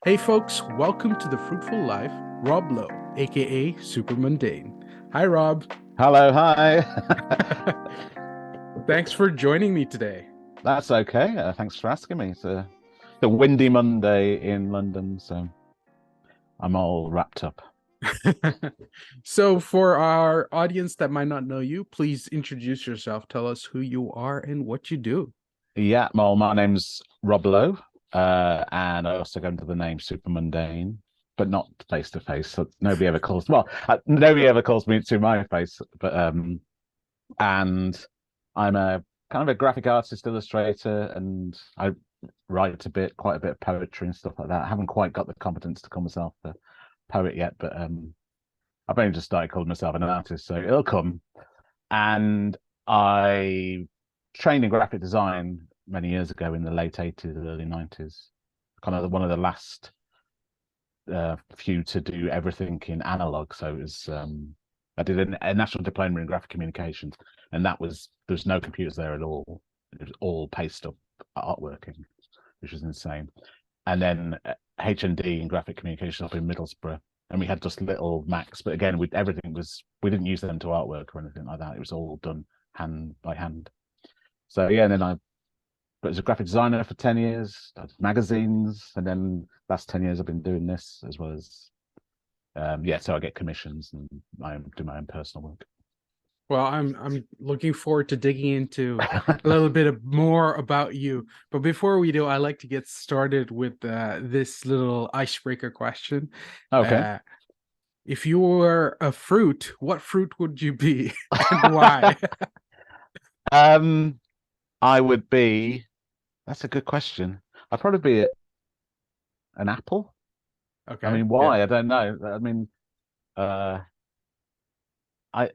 Hey folks, welcome to the Fruitful Life. Rob Lowe, aka Super Mundane. Hi Rob. Hello, hi. Thanks for joining me today. That's okay. Thanks for asking me. It's a windy Monday in London, so I'm all wrapped up. So for our audience that might not know you, please introduce yourself. Tell us who you are and what you do. Yeah, well, my name's Rob Lowe, and I also go under the name Super Mundane, but not face to face. So nobody ever calls me to my face. And I'm a kind of a graphic artist, illustrator, and I write quite a bit of poetry and stuff like that. I haven't quite got the competence to call myself a poet yet, but I've only just started calling myself an artist, so it'll come. And I trained in graphic design many years ago in the late 80s, early 90s. Kind of one of the last few to do everything in analog. So it was I did a national diploma in graphic communications, and there was no computers there at all. It was all paste up artworking, which was insane. And then H&D in graphic communications up in Middlesbrough, and we had just little Macs. But again, we didn't use them to artwork or anything like that. It was all done hand by hand. So yeah, and then I was a graphic designer for 10 years. I did magazines, and then last 10 years I've been doing this as well as so I get commissions and I do my own personal work. Well, I'm looking forward to digging into a little bit more about you. But before we do, I like to get started with this little icebreaker question. Okay. Uh, if you were a fruit, what fruit would you be and why? um, I would be. That's a good question. I'd probably be an apple. I Okay, mean, yeah. why? I don't know. I mean, uh, I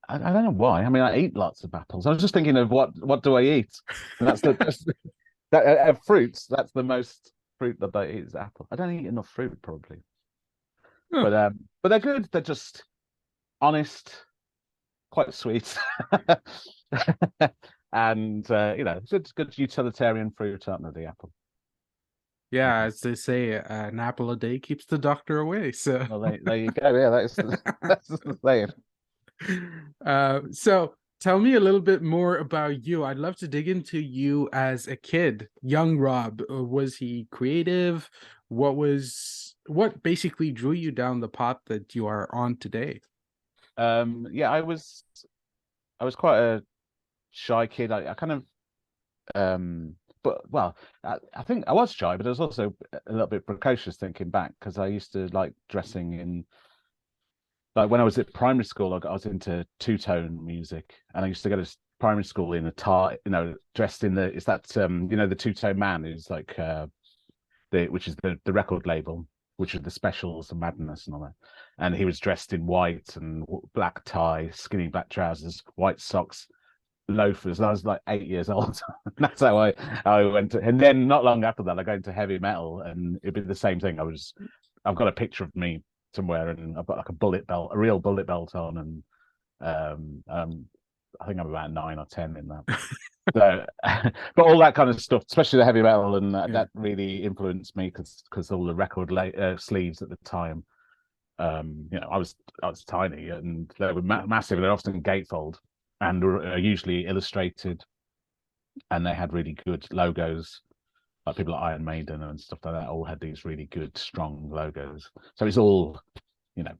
I don't know why. I mean, I eat lots of apples. I was just thinking of what do I eat? And fruits. That's the most fruit that I eat is apple. I don't eat enough fruit probably, Huh. but they're good. They're just honest, quite sweet, and good utilitarian fruit, aren't they? The apple. Yeah, as they say, an apple a day keeps the doctor away. So, Well, there you go. Yeah, that's the saying. so tell me a little bit more about you. I'd love to dig into you as a kid, young Rob. Was he creative? What basically drew you down the path that you are on today? Yeah, I was quite a shy kid. I kind of but well, I think I was shy, but I was also a little bit precocious thinking back because I used to like dressing in like when I was at primary school. I was into two-tone music, and I used to go to primary school in a tie, dressed in the it's that the two-tone man who's like which is the record label, which are the specials and madness and all that. And he was dressed in white and black tie, skinny black trousers, white socks, loafers. I was like 8 years old. That's how I went to, and then not long after that I got into heavy metal, and it'd be the same thing. I've got a picture of me somewhere, and I've got like a real bullet belt on, and I think I'm about 9 or 10 in that. So, but all that kind of stuff, especially the heavy metal, and Yeah. that really influenced me because all the record sleeves at the time. I was tiny, and they were massive. They're often gatefold, and were usually illustrated, and they had really good logos. Like people like Iron Maiden and stuff like that all had these really good, strong logos. So it's all, you know,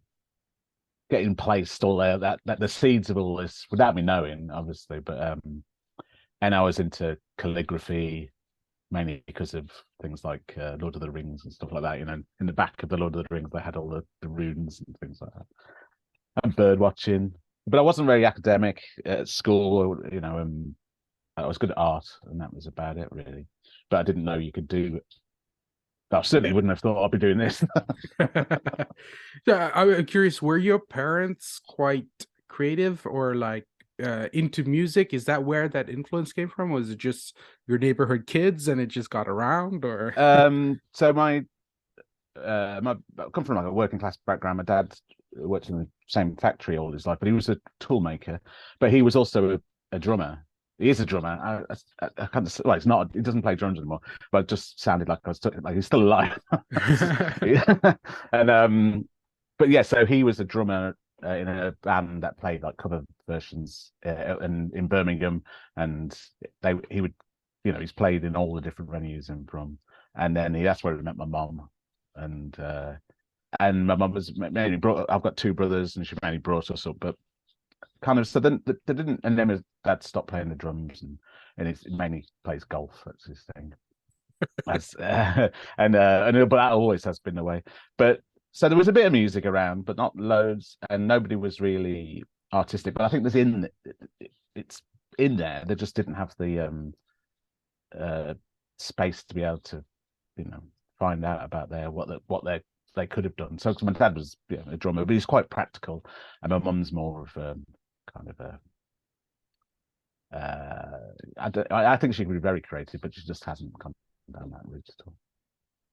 getting placed all there. That the seeds of all this, without me knowing, obviously. And I was into calligraphy mainly because of things like Lord of the Rings and stuff like that. In the back of the Lord of the Rings, they had all the runes and things like that, and bird watching. But I wasn't very academic at school. I was good at art, and that was about it, really. But I didn't know you could do. I certainly wouldn't have thought I'd be doing this. Yeah, I'm curious, were your parents quite creative or like into music? Is that where that influence came from? Was it just your neighborhood kids and it just got around or So I come from like a working class background. My dad worked in the same factory all his life, but he was a tool maker. But he was also a drummer, He is a drummer. I can't. Well, it's not. He doesn't play drums anymore. But it just sounded like I was like he's still alive. And but yeah. So he was a drummer in a band that played like cover versions in Birmingham, and he would, he's played in all the different venues and from, and then that's where he met my mom, and my mum was mainly brought. I've got two brothers, and she mainly brought us up, but kind of so then they didn't, and then his dad stopped playing the drums, and he mainly plays golf. That's his thing. That's but that always has been the way. But so there was a bit of music around, but not loads, and nobody was really artistic. But I think it's in there. They just didn't have the space to be able to, find out about they could have done. So my dad was a drummer, but he's quite practical, and my mum's more of kind of a. I think she could be very creative, but she just hasn't come down that route at all.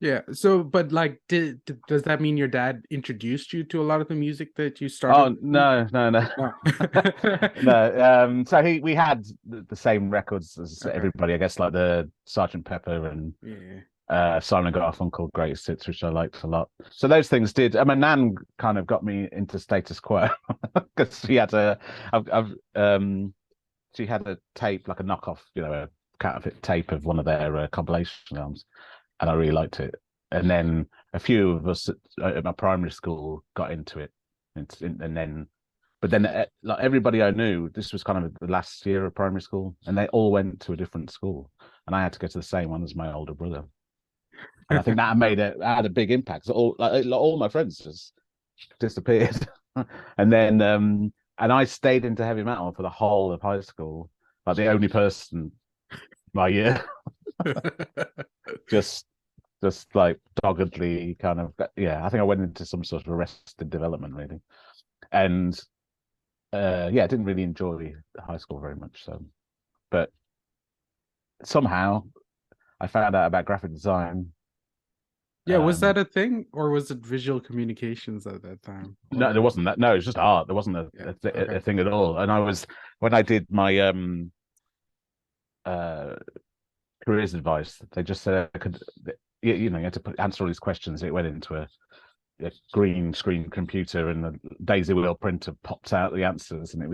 Yeah. So, but like, does that mean your dad introduced you to a lot of the music that you started? Oh no. No. So we had the same records as everybody, I guess, like the Sergeant Pepper and Simon & Garfunkel Greatest Hits, which I liked a lot. So those things did. I mean, Nan kind of got me into Status Quo because she had she had a tape, like a knockoff, a counterfeit tape of one of their compilation albums, and I really liked it. And then a few of us at my primary school got into it, but then like everybody I knew, this was kind of the last year of primary school, and they all went to a different school, and I had to go to the same one as my older brother. And I think that had a big impact. So all my friends just disappeared, and then and I stayed into heavy metal for the whole of high school, like the only person my year, just like doggedly kind of. I think I went into some sort of arrested development really, and I didn't really enjoy high school very much. So, but somehow I found out about graphic design. Yeah, was that a thing, or was it visual communications at that time? No, there wasn't that. No, it was just art. There wasn't a thing at all. And when I did my careers advice, they just said I could, you had to answer all these questions. It went into a green screen computer, and the daisy wheel printer popped out the answers. And I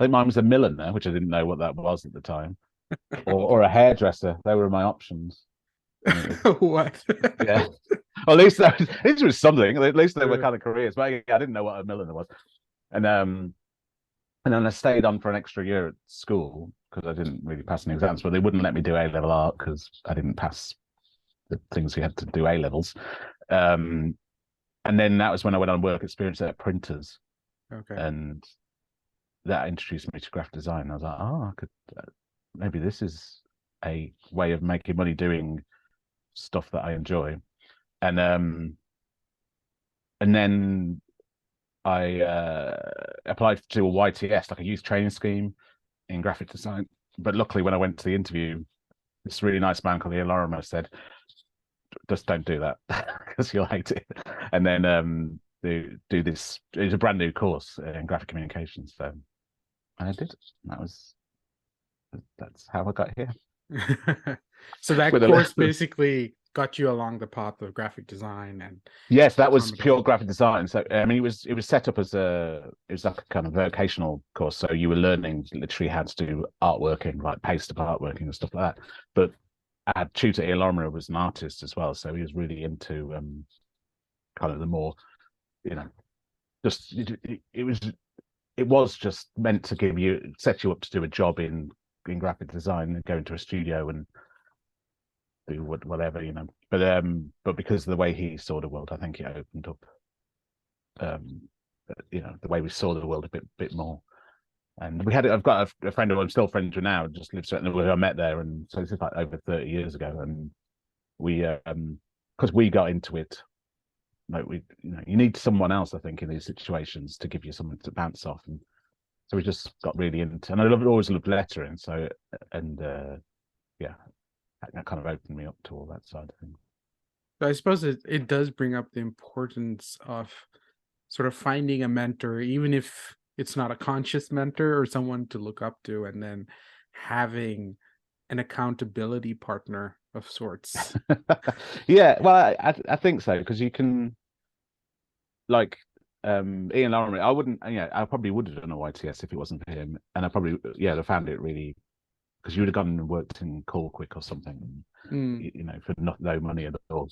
think mine was a milliner, which I didn't know what that was at the time, or a hairdresser. They were my options. What? Yeah. Well, at least it was something. At least they were kind of careers, but I didn't know what a milliner was. And then I stayed on for an extra year at school because I didn't really pass any exams, but they wouldn't let me do A-level art because I didn't pass the things we had to do A-levels. And then that was when I went on work experience at printers. Okay. And that introduced me to graphic design. I was like, I could maybe this is a way of making money doing stuff that I enjoy. And then I applied to a YTS, like a youth training scheme in graphic design. But luckily, when I went to the interview, this really nice man called Ian Lorimer said, just don't do that because you'll hate it. And then do this. It's a brand new course in graphic communications. So I did. That's how I got here. So that course basically got you along the path of graphic design. And yes, that was pure graphic design. So I mean, it was set up as it was like a kind of vocational course. So you were learning literally how to do artworking, like paste up artworking and stuff like that. But our tutor Ian Lorimer was an artist as well, so he was really into kind of the more, just it was just meant to set you up to do a job in graphic design and go into a studio and do whatever, but because of the way he saw the world, I think it opened up the way we saw the world a bit more. And I've got a friend who I'm still friends with now, just lives who I met there, and so this is like over 30 years ago, and we because we got into it, like you need someone else, I think, in these situations to give you something to bounce off, and so we just got really into, and I always loved lettering, so that kind of opened me up to all that side of things. So I suppose it does bring up the importance of sort of finding a mentor, even if it's not a conscious mentor or someone to look up to, and then having an accountability partner of sorts. Yeah, well, I think so, because you can, like, Ian Lorimer. I wouldn't, I probably would have done a YTS if it wasn't for him, and I probably, yeah, I found it really, because you would have gone and worked in Call Quick or something, Mm, for no money at all,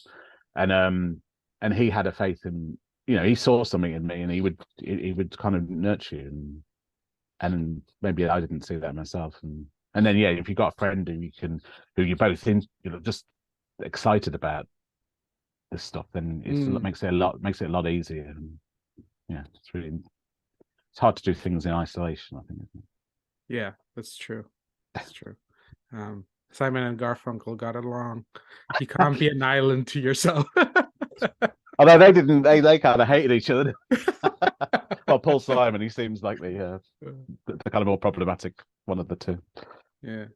and he had a faith in, he saw something in me, and he would kind of nurture you, and maybe I didn't see that myself, and then, yeah, if you've got a friend who you're both in, just excited about this stuff, then it mm, makes it a lot easier. And yeah, it's hard to do things in isolation, I think, isn't yeah, that's true. That's true. Simon and Garfunkel got along. You can't be an island to yourself. it? Although they didn't, they kind of hated each other. Well, Paul Simon, he seems like the kind of more problematic one of the two. Yeah.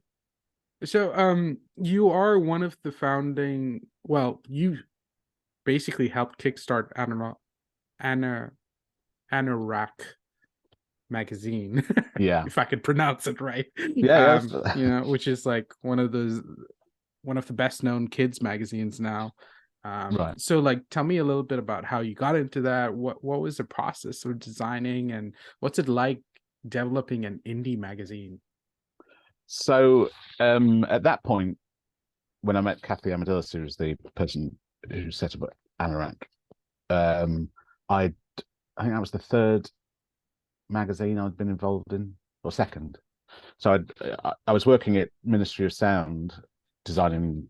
So, you are one of the founding. Well, you basically helped kickstart Ana Anorak magazine, Yeah, if I could pronounce it right. yeah, Which is like one of the best known kids magazines now. right. So like tell me a little bit about how you got into that. What was the process of designing, and what's it like developing an indie magazine? So, at that point, when I met Kathy Amadillis, who was the person who set up Anorak, um, I I think that was the third magazine I'd been involved in, or second. So I was working at Ministry of Sound, designing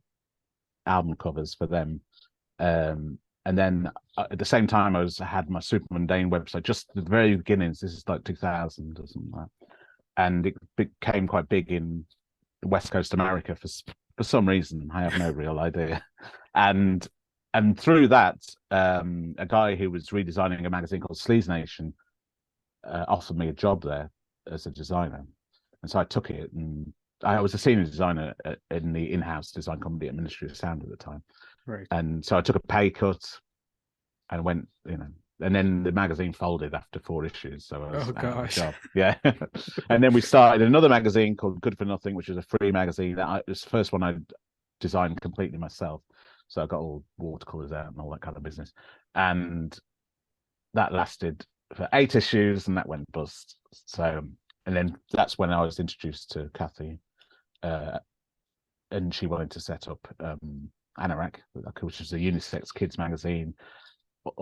album covers for them, and then at the same time I had my Super Mundane website, just the very beginnings. This is like 2000 or something like that, and it became quite big in West Coast America for some reason. I have no real idea, and through that, a guy who was redesigning a magazine called Sleaze Nation offered me a job there as a designer, and so I took it. And I was a senior designer in the in-house design company at Ministry of Sound at the time, Right. and so I took a pay cut and went, and then the magazine folded after 4 issues, so I was Oh out of a gosh. job. Yeah, and then we started another magazine called Good for Nothing, which was a free magazine. It was the first one I designed completely myself, so I got all watercolors out and all that kind of business, and that lasted for 8 issues, and that went bust. So, and then that's when I was introduced to Kathy, and she wanted to set up Anorak, which is a unisex kids magazine.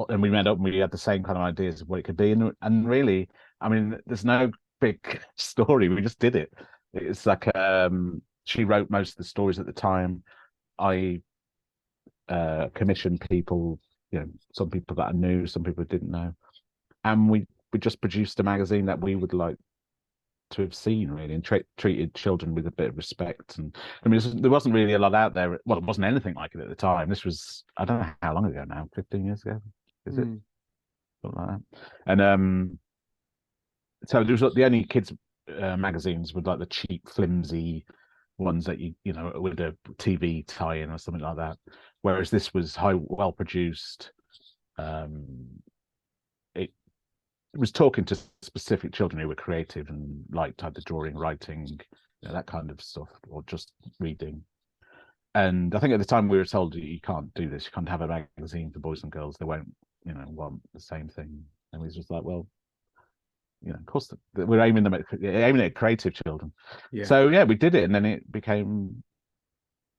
And we met up and we had the same kind of ideas of what it could be. And really, I mean, there's no big story. We just did it. It's like she wrote most of the stories at the time. I commissioned people, some people that I knew, some people didn't know, and we just produced a magazine that we would like to have seen, really, and treated children with a bit of respect. And I mean, there wasn't really a lot out there. Well, it wasn't anything like it at the time. This was, I don't know how long ago now, 15 years ago, is it? Mm, Something like that. And so there was the only kids magazines with like the cheap, flimsy ones that with a TV tie-in or something like that. Whereas this was well produced. Um, it was talking to specific children who were creative and liked either drawing, writing, that kind of stuff, or just reading. And I think at the time we were told, you can't do this. You can't have a magazine for boys and girls. They won't, want the same thing. And we was just like, well, of course we're aiming at creative children. yeah. So yeah, we did it, and then it became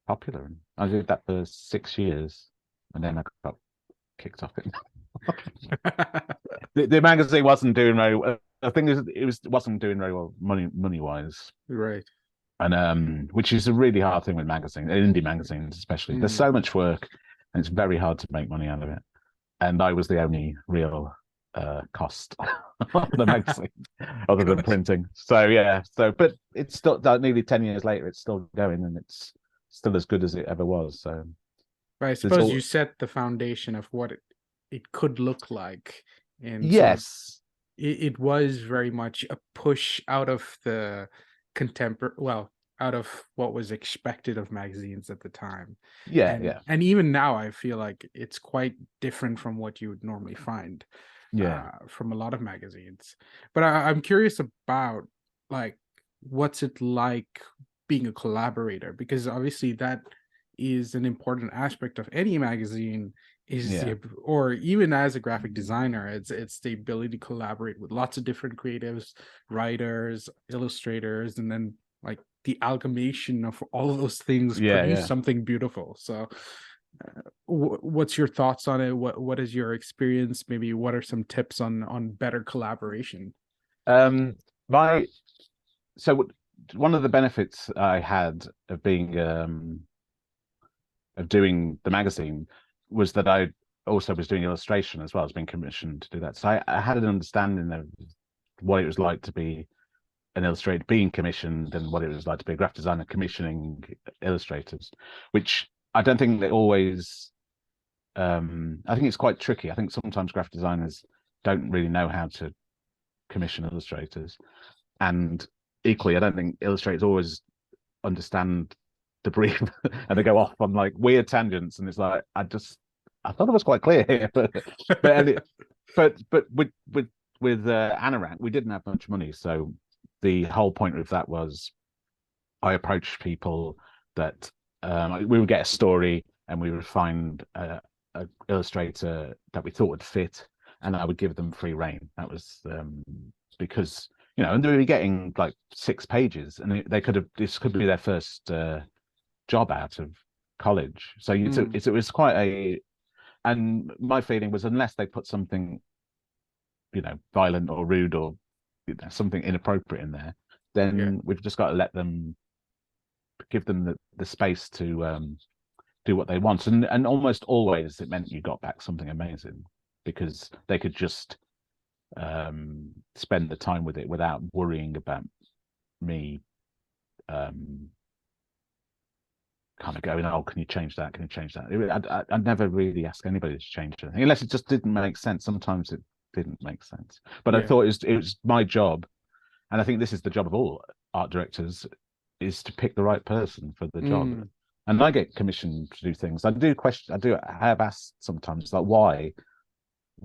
popular. And I did that for 6 years, and then I got kicked off it. The magazine wasn't doing very well. I think wasn't doing very well money wise, Right. and which is a really hard thing with magazines, indie magazines especially. There's Mm. so much work, and it's very hard to make money out of it. And I was the only real cost of the magazine, other than Gosh. printing. So yeah, but it's still nearly 10 years later. It's still going, and it's still as good as it ever was. So But I there's suppose all you set the foundation of what it could look like, and sort of yes, it was very much a push out of the out of what was expected of magazines at the time. yeah, and yeah, and even now I feel like it's quite different from what you would normally find yeah. from a lot of magazines. But I'm curious about, like, what's it like being a collaborator? Because obviously that is an important aspect of any magazine, is Yeah. the, or even as a graphic designer, it's the ability to collaborate with lots of different creatives, writers, illustrators, and then like the amalgamation of all of those things Yeah, produce yeah. something beautiful. So what's your thoughts on it? What is your experience? Maybe what are some tips on better collaboration? Um, my so one of the benefits I had of being of doing the magazine was that I also was doing illustration as well as being commissioned to do that. So I had an understanding of what it was like to be an illustrator being commissioned and what it was like to be a graphic designer commissioning illustrators, which I don't think they always I think it's quite tricky. I think sometimes graphic designers don't really know how to commission illustrators. And equally, I don't think illustrators always understand the brief and they go off on like weird tangents. And it's like, I thought it was quite clear here, but but with Anorak, we didn't have much money, so the whole point of that was I approached people that we would get a story and we would find a illustrator that we thought would fit, and I would give them free reign. That was because and they were getting like 6 pages, and they could have this could be their first job out of college. So it was quite a, and my feeling was unless they put something violent or rude or something inappropriate in there, Yeah. then we've just got to let them give them the space to do what they want. And almost always it meant you got back something amazing because they could just spend the time with it without worrying about me kind of going, oh, can you change that? Can you change that? I'd never really ask anybody to change anything unless it just didn't make sense. Sometimes it didn't make sense. But I Yeah. thought it was my job, and I think this is the job of all art directors, is to pick the right person for the job. And I get commissioned to do things. I have asked sometimes, like, why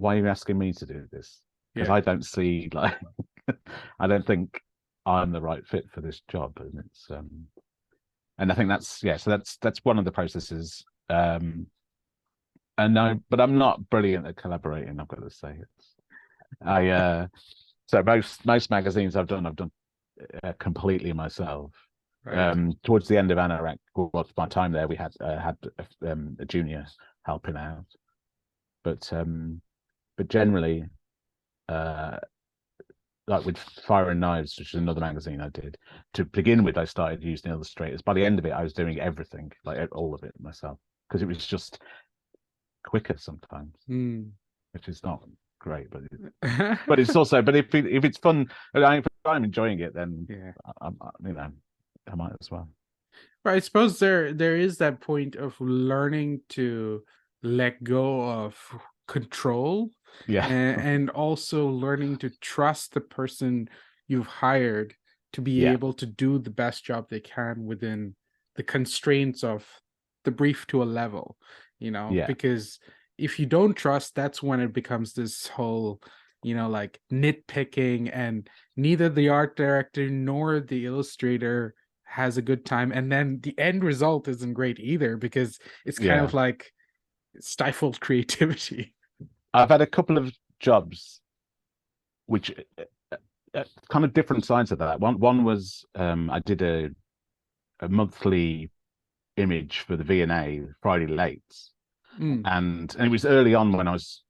are you asking me to do this? Because Yeah. I don't see like I don't think I'm the right fit for this job. And it's and I think so that's one of the processes. But I'm not brilliant at collaborating, I've got to say. So most magazines I've done completely myself. Right. Towards the end of Anorak, my time there, we had a junior helping out, but generally, like with Fire and Knives, which is another magazine I did. To begin with, I started using illustrators. By the end of it, I was doing everything, like all of it myself, because it was just quicker sometimes, which is not great, but it's also. But if it's fun, if I'm enjoying it, then Yeah. I might as well. But I suppose there is that point of learning to let go of control, Yeah, and also learning to trust the person you've hired to be yeah, able to do the best job they can within the constraints of the brief to a level, yeah, because if you don't trust, that's when it becomes this whole, like nitpicking, and neither the art director nor the illustrator has a good time, and then the end result isn't great either because it's kind yeah. of like stifled creativity. I've had a couple of jobs which kind of different sides of that. One was I did a monthly image for the V&A Friday Lates, and it was early on when it was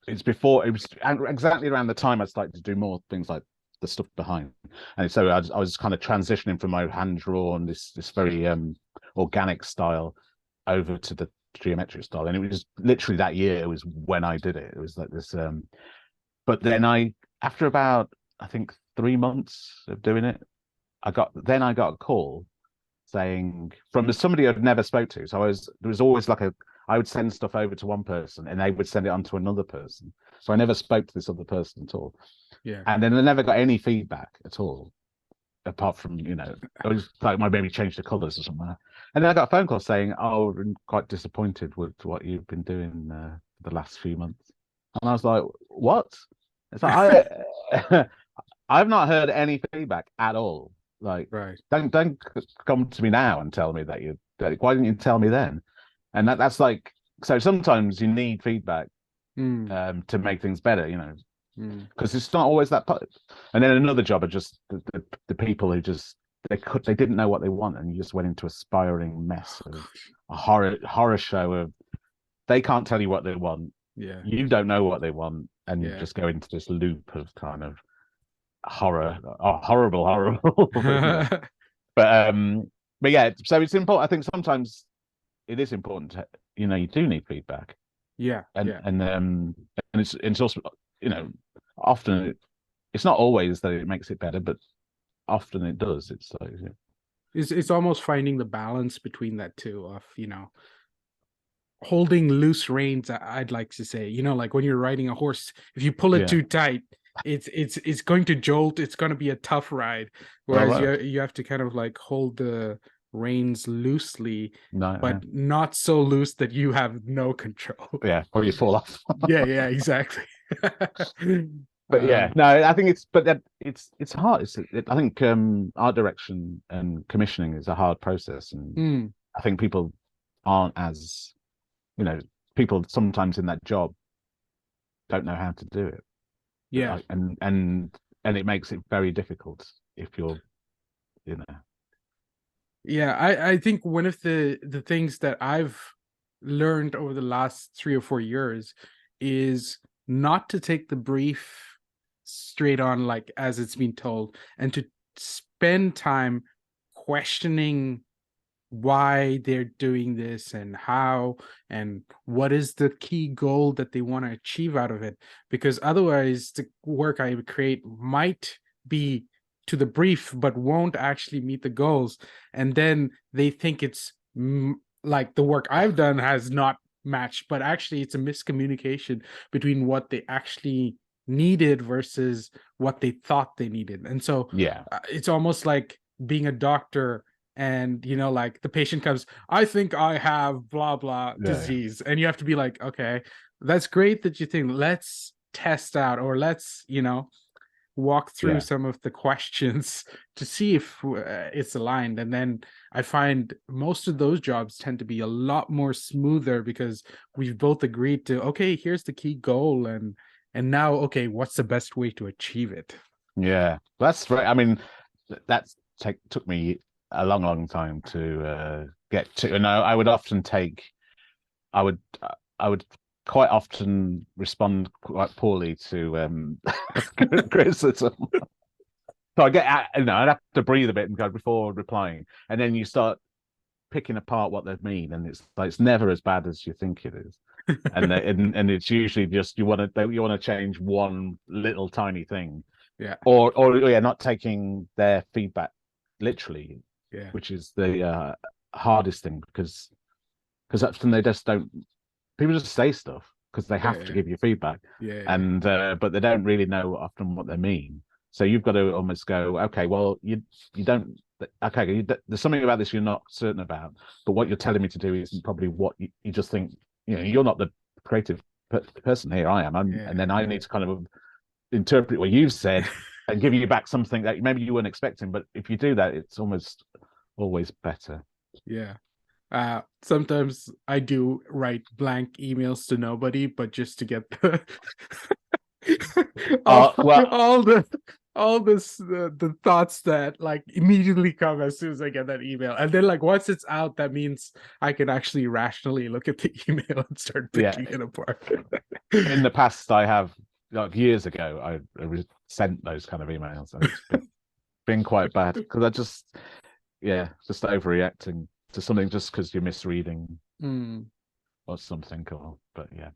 exactly around the time I started to do more things like the stuff behind, and so I was kind of transitioning from my hand drawn this very organic style over to the geometric style, and it was literally that year was when I did it. It was like this, but then after about I think 3 months of doing it, I got a call saying from somebody I'd never spoke to. So there was always like I would send stuff over to one person and they would send it on to another person. So I never spoke to this other person at all. Yeah. And then I never got any feedback at all, apart from, it was like my baby changed the colours or something. And then I got a phone call saying, oh, I'm quite disappointed with what you've been doing the last few months. And I was like, what? It's like, I've not heard any feedback at all. Like, Right. don't come to me now and tell me that you. Why didn't you tell me then? And that's like, so sometimes you need feedback Mm, to make things better, mm. because it's not always that. And then another job are just the people who just they didn't know what they want, and you just went into a spiraling mess Oh, of gosh. a horror show of they can't tell you what they want, Yeah. you don't know what they want, and you Yeah. just go into this loop of kind of horror, horrible, but yeah, so it's important. I think sometimes it is important to, you do need feedback, Yeah. and Yeah. it's also, often it's not always that it makes it better, but often it does. It's like, It's almost finding the balance between that two of, holding loose reins, I'd like to say. Like when you're riding a horse, if you pull it yeah. too tight, it's going to jolt, it's going to be a tough ride. All Whereas right. you have to kind of like hold the reins loosely, No, but yeah. not so loose that you have no control. Yeah, or you fall off. Yeah, yeah, exactly. But yeah, um no, I think it's hard. I think art direction and commissioning is a hard process, and mm, I think people aren't as, you know, people sometimes in that job don't know how to do it. yeah. And it makes it very difficult if you're, you know. Yeah, I think one of the things that I've learned over the last 3 or 4 years is not to take the brief straight on, like as it's been told, and to spend time questioning why they're doing this and how, and what is the key goal that they want to achieve out of it. Because otherwise the work I create might be to the brief but won't actually meet the goals, and then they think it's like the work I've done has not matched, but actually it's a miscommunication between what they actually needed versus what they thought they needed. And so Yeah, it's almost like being a doctor, and like the patient comes, I think I have blah blah yeah, disease, and you have to be like, okay, that's great that you think, let's test out, or let's walk through yeah, some of the questions to see if it's aligned. And then I find most of those jobs tend to be a lot more smoother because we've both agreed to, okay, here's the key goal, and now, okay, what's the best way to achieve it? yeah. That's right. I mean, that's took me a long time to get to. And I would often take, I would, I would quite often respond quite poorly to criticism. So I get, I'd have to breathe a bit and go before replying, and then you start picking apart what they mean, and it's like it's never as bad as you think it is, and it's usually just you want to change one little tiny thing, Yeah, or yeah, not taking their feedback literally, yeah, which is the hardest thing, because often they just don't. People just say stuff because they have to yeah, give you feedback, yeah, yeah, and but they don't really know often what they mean. So you've got to almost go, okay, well, you don't. Okay, there's something about this you're not certain about, but what you're telling me to do isn't probably what you just think. You're not the creative person here. I am, yeah, and then I need to kind of interpret what you've said and give you back something that maybe you weren't expecting. But if you do that, it's almost always better. yeah. Sometimes I do write blank emails to nobody, but just to get the all, Well, all the thoughts that like immediately come as soon as I get that email. And then like once it's out, that means I can actually rationally look at the email and start yeah. picking it apart. In the past, I have, like years ago, I sent those kind of emails, and it's been quite bad because just overreacting to something just because you're misreading Hmm. or something. But yeah.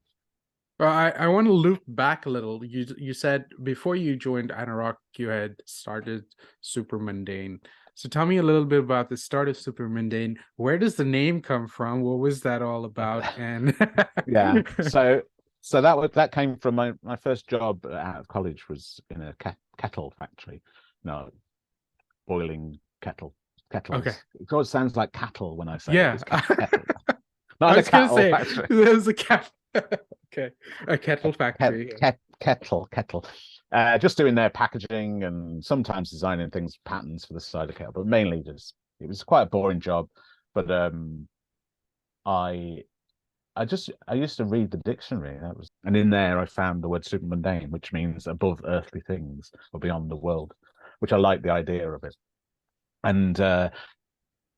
Well, I want to loop back a little. You said before you joined Anorak, you had started Super Mundane. So tell me a little bit about the start of Super Mundane. Where does the name come from? What was that all about? And Yeah. So that came from my first job out of college was in a kettle factory. No, boiling okay, kettles. It always sounds like cattle when I say it. yeah, It's kettle, I not a was gonna cattle say factory. there's a cat. Okay, a kettle factory. Kettle. just doing their packaging and sometimes designing things, patterns for the cider kettle, but mainly just it was quite a boring job. But I I used to read the dictionary. And in there I found the word super mundane, which means above earthly things or beyond the world, which I like the idea of it. And yeah,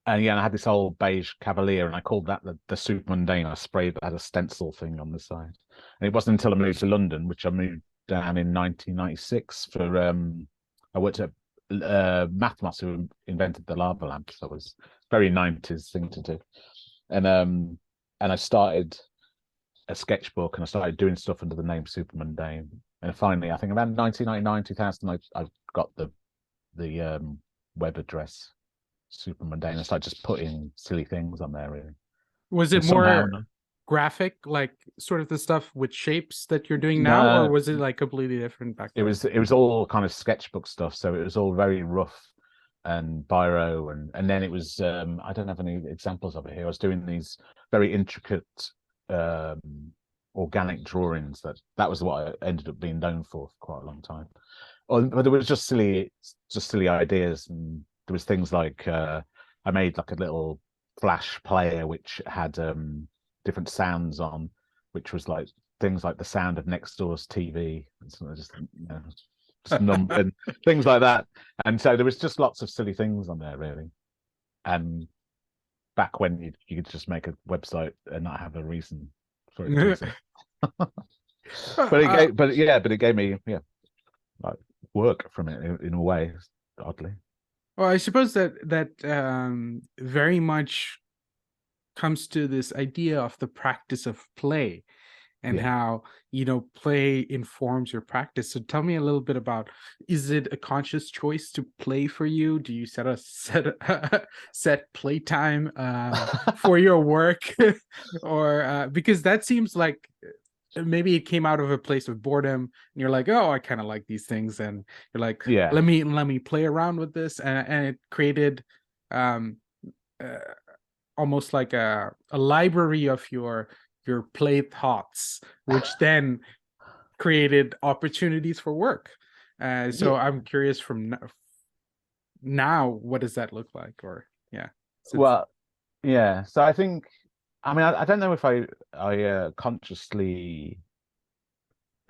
I had this old beige Cavalier, and I called that the super mundane. I sprayed that as a stencil thing on the side. And it wasn't until I moved to London, which I moved down in 1996 for I worked at Mathmos, who invented the lava lamp. So it was very 90s thing to do. And I started a sketchbook and I started doing stuff under the name Super Mundane. And finally, I think around 1999, 2000, I got the web address Super Mundane. I started just putting silly things on there, really. Was And it somehow, more graphic, like sort of the stuff with shapes that you're doing now, or no, was it like completely different back then? it was all kind of sketchbook stuff. So it was all very rough and biro, and then it was I don't have any examples of it here. I was doing these very intricate um organic drawings. That was what I ended up being known for quite a long time. But there was just silly ideas, and there was things like I made like a little flash player which had different sounds on, which was like things like the sound of next door's TV, and so just and things like that. And so there was just lots of silly things on there, really. And back when you could just make a website and not have a reason for it to exist. But it gave me like work from it in a way, oddly. Well, I suppose that very much comes to this idea of the practice of play and Yeah. how, play informs your practice. So tell me a little bit about, is it a conscious choice to play for you? Do you set playtime for your work? Or because that seems like maybe it came out of a place of boredom and you're like, oh, I kind of like these things, and you're like, Yeah. let me play around with this, and it created um uh, almost like a library of your play thoughts, which then created opportunities for work. So Yeah. I'm curious from now, what does that look like? Or yeah, since Well, yeah. So I think, I mean, I don't know if I consciously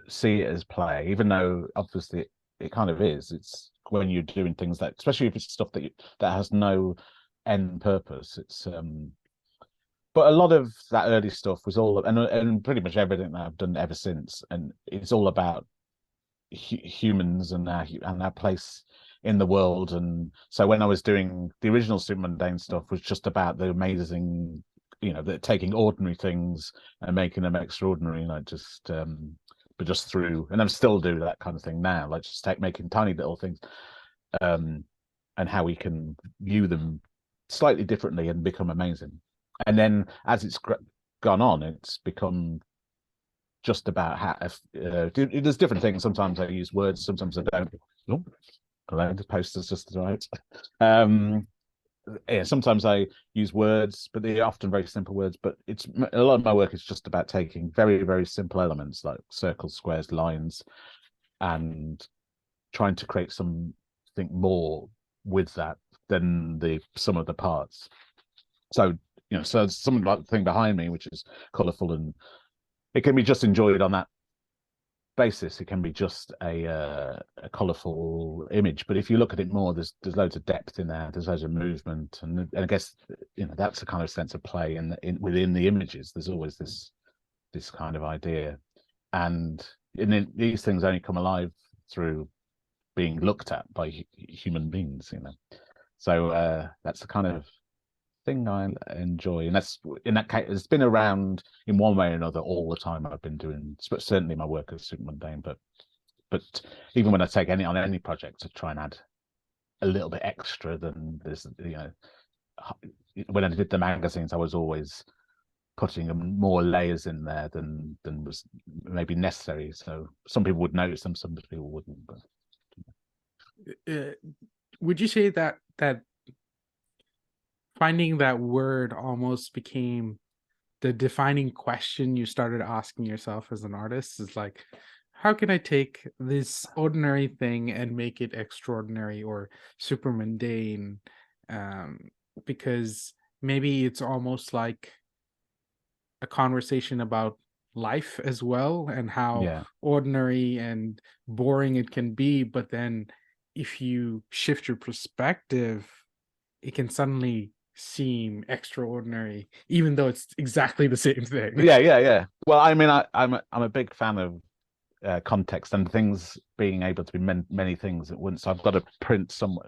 see it as play, even though obviously it kind of is. It's when you're doing things that, especially if it's stuff that has no end purpose. But a lot of that early stuff was all, and pretty much everything that I've done ever since, and it's all about humans and our place in the world. And so when I was doing the original Super Mundane stuff, was just about the amazing, taking ordinary things and making them extraordinary, but just through, and I'm still do that kind of thing now, like just making tiny little things, and how we can view them slightly differently and become amazing. And then as it's gone on, it's become just about how there's different things. Sometimes I use words, sometimes I don't. Oh, hello, the poster's just right. Yeah, sometimes I use words, but they're often very simple words. But it's a lot of my work is just about taking very, very simple elements like circles, squares, lines, and trying to create something more with that than the sum of the parts. So so something like the thing behind me, which is colourful, and it can be just enjoyed on that basis. It can be just a colourful image, but if you look at it more, there's loads of depth in there. There's loads of movement, and I guess that's a kind of sense of play. And within the images, there's always this kind of idea, and these things only come alive through being looked at by human beings. So that's the kind of thing I enjoy, and that's in that case it's been around in one way or another all the time I've been doing, certainly my work as Super Mundane, but even when I take on any project to try and add a little bit extra than this, when I did the magazines, I was always putting more layers in there than was maybe necessary. So some people would notice them, some people wouldn't. But would you say that finding that word almost became the defining question you started asking yourself as an artist? Is like, how can I take this ordinary thing and make it extraordinary or super mundane? Um, because maybe it's almost like a conversation about life as well, and how Yeah. ordinary and boring it can be, but then if you shift your perspective, it can suddenly seem extraordinary, even though it's exactly the same thing. Yeah, yeah, yeah. Well, I mean, I'm a big fan of context and things being able to be many things at once. So I've got a print some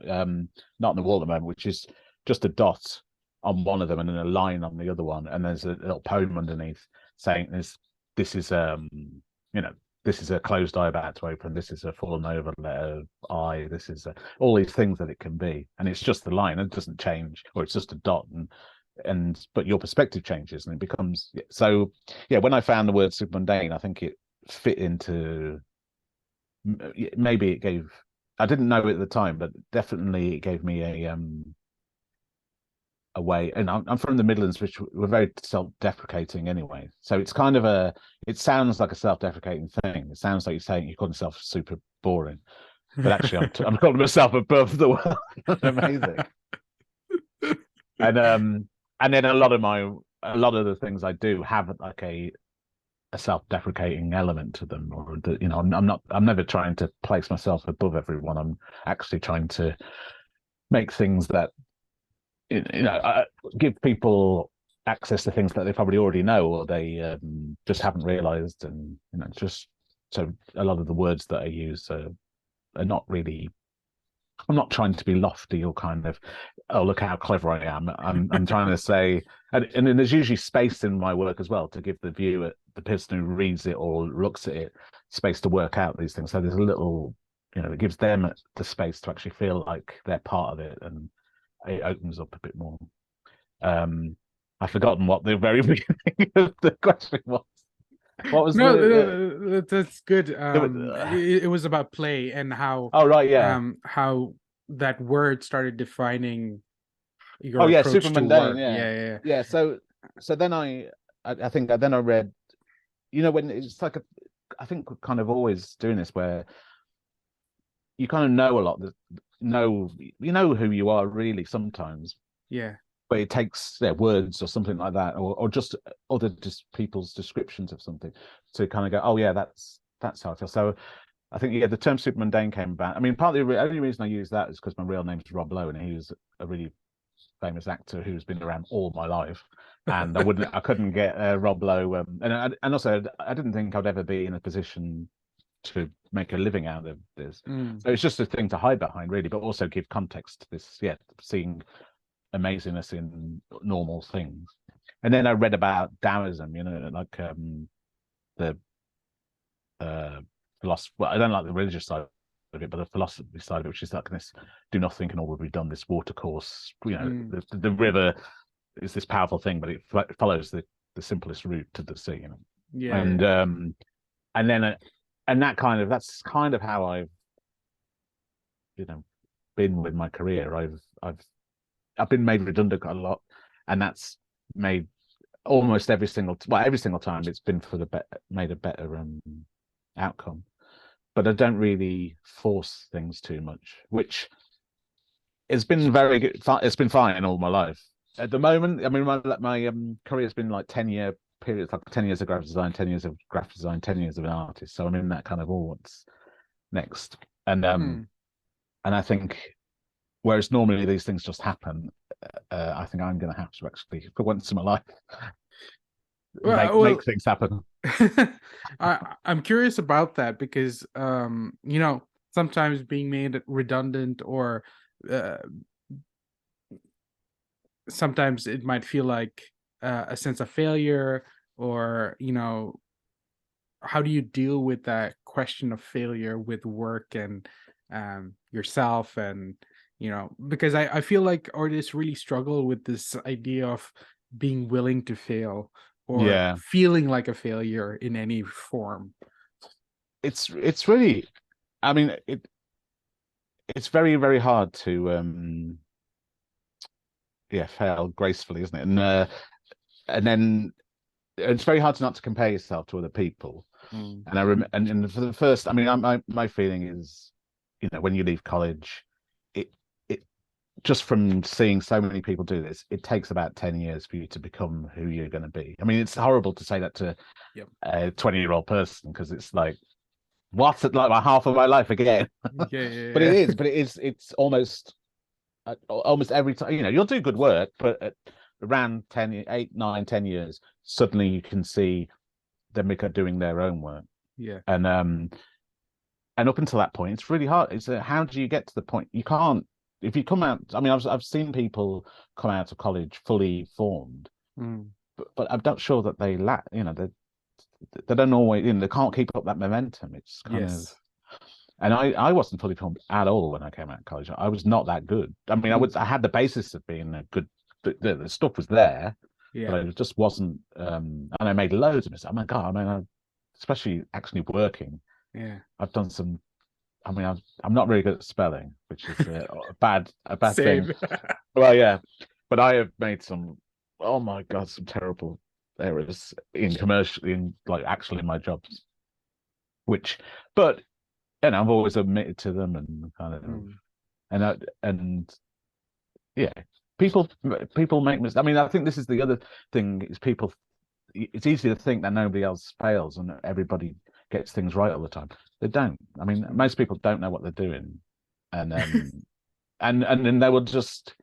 not on the wall at the moment, which is just a dot on one of them and then a line on the other one, and there's a little poem underneath saying this is you know, this is a closed eye about to open, this is a fallen over letter I, this is all these things that it can be, and it's just the line, it doesn't change, or it's just a dot, and but your perspective changes and it becomes so. Yeah, when I found the word super mundane, I think it fit into, maybe it gave, I didn't know it at the time, but definitely it gave me a way. And I'm from the Midlands, which were very self-deprecating anyway, so it's kind of it sounds like a self-deprecating thing. It sounds like you're saying you call yourself super boring, but actually I'm calling myself above the world. Amazing. And then a lot of the things I do have like a self-deprecating element to them, or you know, I'm never trying to place myself above everyone. I'm actually trying to make things that, you know, give people access to things that they probably already know, or they just haven't realized. And you know, just so a lot of the words that I use are not really, I'm not trying to be lofty or kind of, oh, look how clever I am. I'm trying to say, and then there's usually space in my work as well to give the viewer, the person who reads it or looks at it, space to work out these things. So there's a little, you know, it gives them the space to actually feel like they're part of it, and it opens up a bit more. I've forgotten what the very beginning of the question was. What was No, the? that's good. It was, It was about play and oh right, yeah. how that word started defining Oh your yeah, super approach to mundane. work. Yeah, Yeah, yeah, yeah. So then I think then I read, you know, when it's like I think we're kind of always doing this where you kind of know a lot that know, you know who you are really sometimes, yeah, but it takes, yeah, words or something like that, or just other just people's descriptions of something to kind of go, oh yeah, that's how I feel. So I think, yeah, the term super mundane came about. I mean, partly the only reason I use that is because my real name is Rob Lowe, and he was a really famous actor who's been around all my life, and I couldn't get Rob Lowe, and also I didn't think I'd ever be in a position to make a living out of this. mm, So it's just a thing to hide behind, really, but also give context to this. Yeah, seeing amazingness in normal things. And then I read about Taoism, you know, like the philosophy. Well, I don't like the religious side of it, but the philosophy side of it, which is like this: do nothing and all will be done. This water course, you know, mm, the river is this powerful thing, but it follows the simplest route to the sea, you know. yeah, yeah. And then and that's kind of how I've, you know, been with my career. I've been made redundant a lot, and that's made almost every single time it's been for the made a better outcome. But I don't really force things too much, which it's been very good. It's been fine all my life. At the moment, I mean, my career's been like 10-year periods, like 10 years of graphic design, 10 years of graphic design, 10 years of an artist. So I'm in that kind of, oh, what's next? Mm. And I think, whereas normally these things just happen, I think I'm going to have to actually, for once in my life, make Well, things happen. I'm curious about that because you know, sometimes being made redundant or uh, sometimes it might feel like a sense of failure, or you know, how do you deal with that question of failure with work and yourself? And you know, because I feel like artists really struggle with this idea of being willing to fail or Yeah, feeling like a failure in any form. it's really, I mean, it's very very hard to yeah, fail gracefully, isn't it? And then it's very hard to not to compare yourself to other people. Mm. And I remember, and for the first, I mean, my feeling is, when you leave college, it it just from seeing so many people do this, it takes about 10 years for you to become who you're going to be. I mean, it's horrible to say that to Yep. a 20-year-old person, because it's like, what's it like, my half of my life again? Yeah, But yeah, it yeah. is, it's almost every time, you'll do good work, but around 10, 8, 9, 10 years, suddenly you can see them doing their own work. Yeah. And up until that point, it's really hard. It's how do you get to the point? You can't, if you come out. I mean, I've seen people come out of college fully formed, Mm. but I'm not sure that they lack. They don't always. They can't keep up that momentum. It's kind of. Yes. And I wasn't fully formed at all when I came out of college. I was not that good. I mean, Mm. I had the basis of being a good. The stuff was there, but Yeah. I just wasn't. And I made loads of mistakes. Oh my God! I mean, especially actually working. Yeah. I've done some. I mean, I'm not very good at spelling, which is a bad thing. Same. Well, yeah, but I have made some. Oh my God, some terrible errors in commercially, in like actually in my jobs. Which, but I've always admitted to them, and kind of, Mm. and yeah, people make mistakes. I mean, I think this is the other thing, is people. It's easy to think that nobody else fails and everybody gets things right all the time. They don't. I mean, Mm. most people don't know what they're doing, and and then they will just.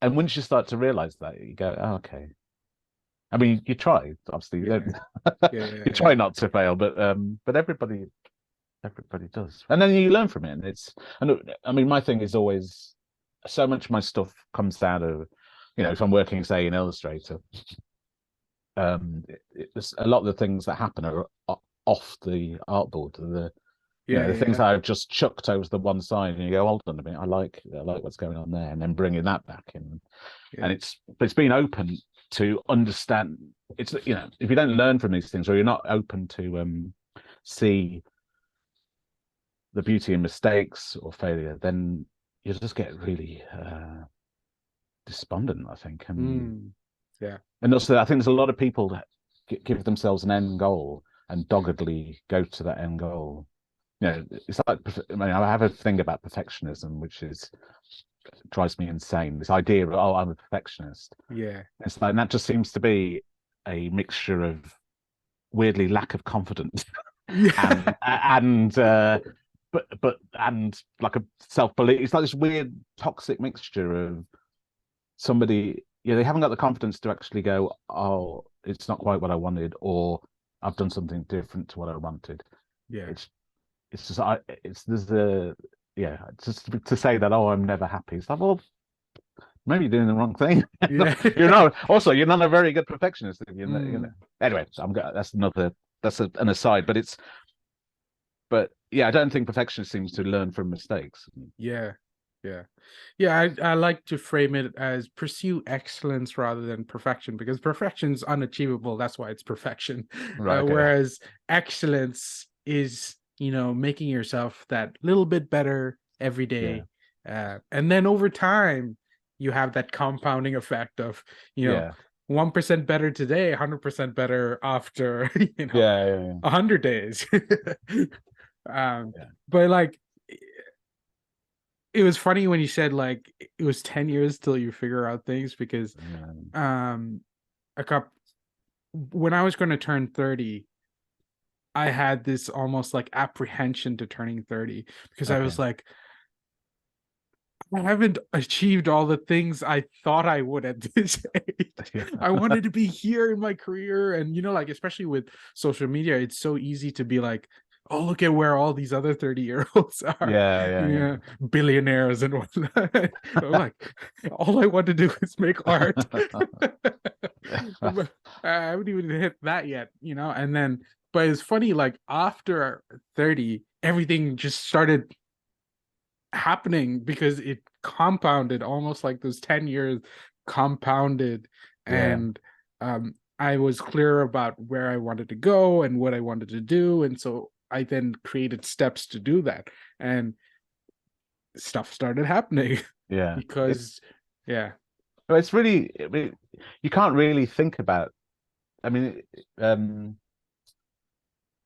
And once you start to realize that, you go, oh, okay. I mean, you try. Obviously, you Yeah. don't. Yeah. Yeah. You Yeah. try not to fail, but everybody does, and then you learn from it. And I mean, my thing is always, so much of my stuff comes out of, if I'm working, say, in Illustrator, it's a lot of the things that happen are off the artboard. Yeah. The things Yeah. that I've just chucked over to the one side, and you go, hold on a minute, I like what's going on there, and then bringing that back in. And Yeah. it's been open to understand. It's, if you don't learn from these things, or you're not open to see the beauty in mistakes or failure, then you just get really despondent, I think. Mm. Yeah. And also, I think there's a lot of people that give themselves an end goal and doggedly go to that end goal. It's like, I mean, I have a thing about perfectionism, which drives me insane. This idea of, oh, I'm a perfectionist. Yeah. It's like, and that just seems to be a mixture of weirdly lack of confidence Yeah. and and like a self-belief. It's like this weird toxic mixture of somebody, they haven't got the confidence to actually go, oh, it's not quite what I wanted, or I've done something different to what I wanted. Yeah. It's it's just it's there's the yeah, just to say that, oh, I'm never happy. It's like, well, maybe you're doing the wrong thing. Yeah. You're not. Also, you're not a very good perfectionist. Mm. Anyway, that's an aside. But yeah, I don't think perfectionists seems to learn from mistakes. Yeah. Yeah. Yeah. I like to frame it as pursue excellence rather than perfection, because perfection is unachievable. That's why it's perfection. Right. Okay. Whereas excellence is, making yourself that little bit better every Yeah. day. And then over time, you have that compounding effect of, Yeah. 1% better today, 100% better after, Yeah. Yeah. 100 days. um, Yeah. but like, it was funny when you said like it was 10 years till you figure out things, because Yeah. um a couple when I was going to turn 30, I had this almost like apprehension to turning 30, because I Okay. was like, I haven't achieved all the things I thought I would at this age. Yeah. I wanted to be here in my career. And, like, especially with social media, it's so easy to be like, oh, look at where all these other 30-year-olds are. Yeah. Yeah. Yeah, billionaires and whatnot. I'm like, all I want to do is make art. But I haven't even hit that yet, and then, but it's funny, like after 30, everything just started happening because it compounded, almost like those 10 years compounded. Yeah. And I was clear about where I wanted to go and what I wanted to do, and so I then created steps to do that, and stuff started happening. Yeah. Because yeah. It's really, I mean, you can't really think about. I mean,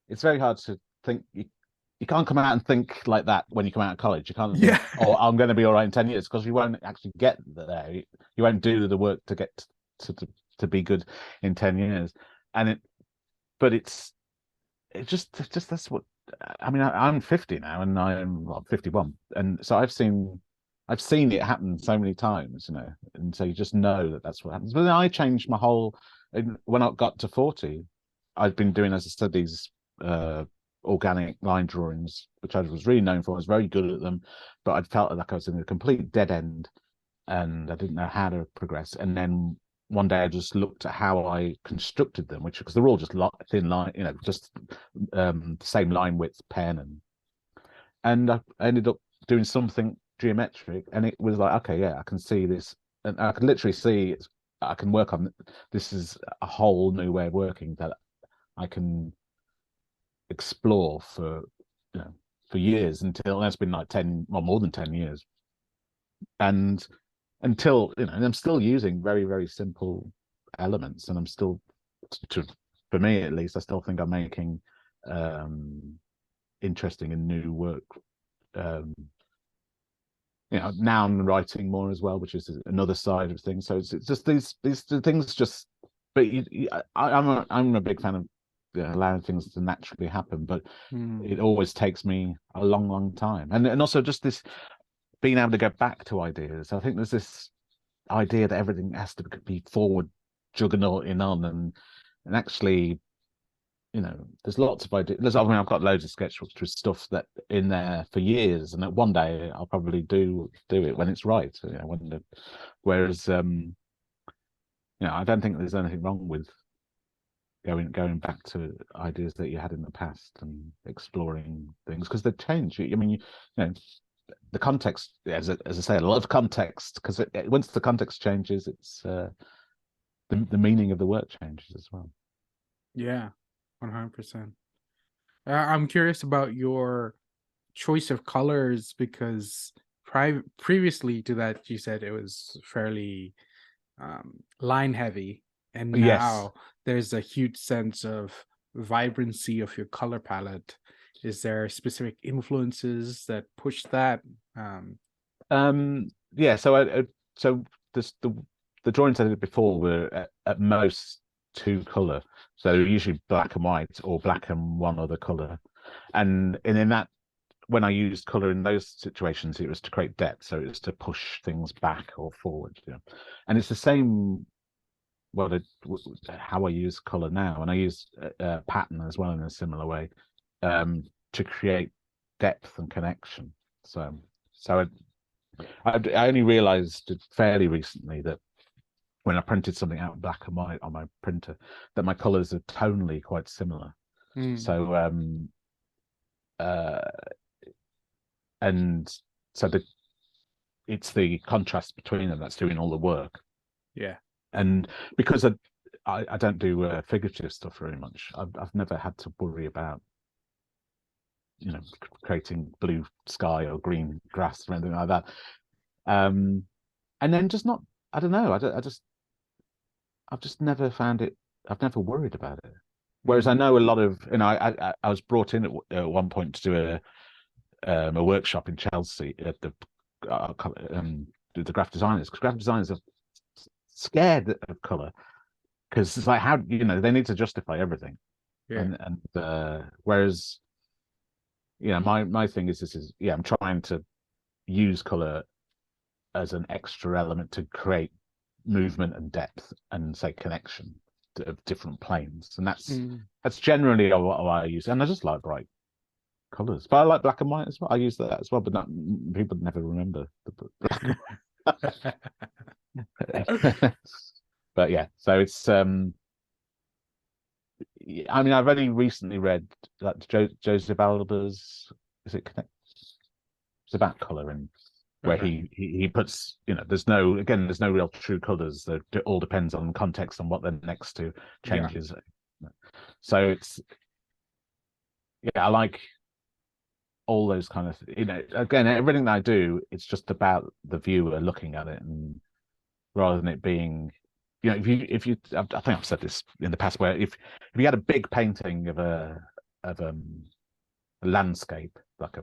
it's very hard to think. You can't come out and think like that when you come out of college. You can't Yeah. think, oh, I'm going to be all right in 10 years, because you won't actually get there. You won't do the work to get to be good in 10 years. And but it just that's what I mean. I'm 50 now, and I'm well, 51, and so I've seen it happen so many times, and so you just know that that's what happens. But then I changed my whole when I got to 40. I'd been doing, as I said, these organic line drawings, which I was really known for. I was very good at them, but I felt like I was in a complete dead end, and I didn't know how to progress. And then one day I just looked at how I constructed them, which because they're all just thin line, just the same line width pen, and I ended up doing something geometric, and it was like, okay, yeah, I can see this, and I can literally see I can work on this. Is a whole new way of working that I can explore for for years, until that's been like 10 or more than 10 years, and until and I'm still using very, very simple elements, and I'm still for me at least, I still think I'm making interesting and new work. Now I'm writing more as well, which is another side of things. So it's just these things just. But I'm a big fan of allowing things to naturally happen, but it always takes me a long, long time, and also just this being able to go back to ideas. I think there's this idea that everything has to be forward juggernauting on, and actually, there's lots of ideas. I mean, I've got loads of sketchbooks with stuff that in there for years, and that one day I'll probably do it when it's right. Whereas, I don't think there's anything wrong with going back to ideas that you had in the past and exploring things, because they change. I mean, the context, as I say, a lot of context, because once the context changes, it's the meaning of the work changes as well. Yeah, 100%. I'm curious about your choice of colors, because previously to that, you said it was fairly line heavy, and Yes. now there's a huge sense of vibrancy of your color palette. Is there specific influences that push that? Yeah. So the drawings I did before were at most two color, so usually black and white, or black and one other color, and in that, when I used color in those situations, it was to create depth, so it was to push things back or forward. And it's the same. Well, how I use color now, and I use pattern as well in a similar way, to create depth and connection. So I only realized fairly recently that when I printed something out black and white on my printer, that my colors are tonally quite similar. So and so it's the contrast between them that's doing all the work. Yeah. And because I don't do figurative stuff very much, I've never had to worry about creating blue sky or green grass or anything like that. And then just not, I don't know, I've just never found it. I've never worried about it. Whereas I know a lot of, I was brought in at one point to do a workshop in Chelsea at the graphic designers, because graphic designers are scared of color, because it's like, how they need to justify everything. Yeah. And whereas my thing is I'm trying to use color as an extra element to create movement and depth and, say, connection of different planes, and that's generally what I use. And I just like bright colors, but I like black and white as well. I use that as well, but people never remember the black and white. But yeah, so it's I mean, I've only recently read like Joseph Alba's, is it Connect? It's about color, and where he puts, there's no real true colors. It all depends on context and what they're next to changes. Yeah. So it's, I like all those kind of, again, everything that I do, it's just about the viewer looking at it, and rather than it being, if you I think I've said this in the past, where if you had a big painting of a a landscape, like a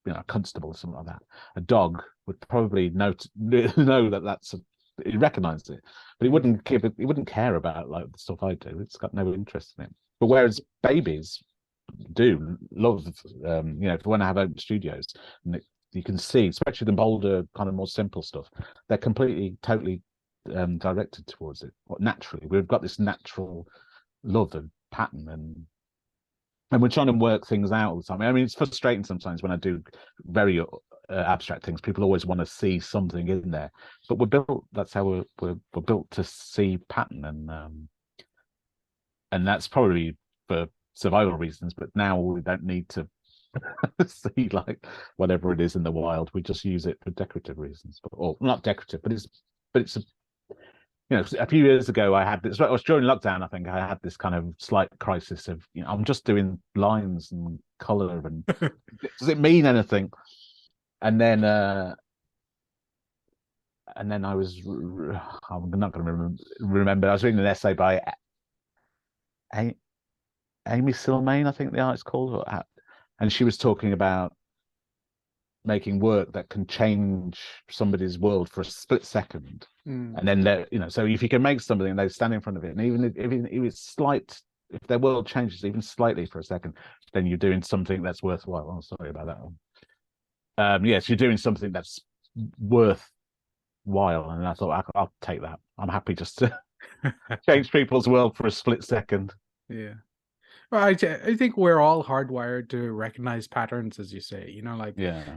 a constable or something like that, a dog would probably know that that's he recognized it, but he wouldn't give it. He wouldn't care about like the stuff I do. It's got no interest in it. But whereas babies do love, when I have open studios, and you can see, especially the bolder, kind of more simple stuff, they're completely, totally directed towards it. Naturally, we've got this natural love of pattern, and we're trying to work things out all the time. I mean, it's frustrating sometimes when I do very abstract things. People always want to see something in there, but we're built. That's how we're built to see pattern, and that's probably for survival reasons. But now we don't need to see like whatever it is in the wild. We just use it for decorative reasons, or not decorative, but it's a few years ago, I had this. It was during lockdown. I think I had this kind of slight crisis of, I'm just doing lines and color, and does it mean anything? And then I was, I'm not going to remember. I was reading an essay by Amy Silmain, I think the artist's called, and she was talking about making work that can change somebody's world for a split second. And then so if you can make something and they stand in front of it, and even if it's slight, if their world changes even slightly for a second, then you're doing something that's worthwhile. Oh, sorry about that one. Yes, you're doing something that's worthwhile, and I thought I'll take that. I'm happy just to change people's world for a split second. Yeah. Well, I think we're all hardwired to recognize patterns, as you say.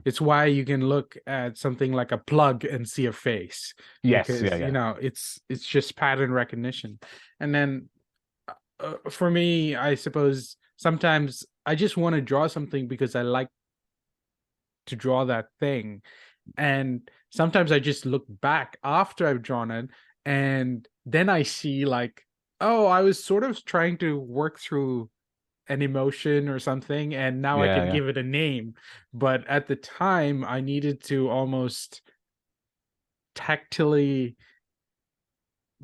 It's why you can look at something like a plug and see a face. Yes, because it's just pattern recognition. And then for me, I suppose sometimes I just want to draw something because I like to draw that thing, and sometimes I just look back after I've drawn it, and then I see like, oh, I was sort of trying to work through an emotion or something, and now I can give it a name, but at the time I needed to almost tactily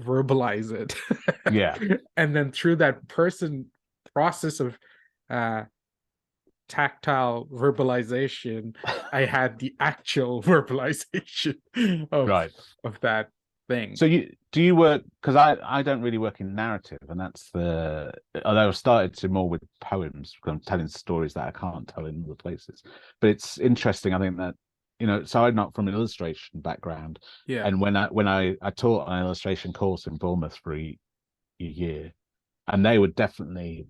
verbalize it. And then through that process of tactile verbalization, I had the actual verbalization of that thing. So do you work, because I don't really work in narrative, and that's although I've started to more with poems, because I'm telling stories that I can't tell in other places. But it's interesting, I think, that so I'm not from an illustration background, and when I taught an illustration course in Bournemouth for a year, and they would definitely,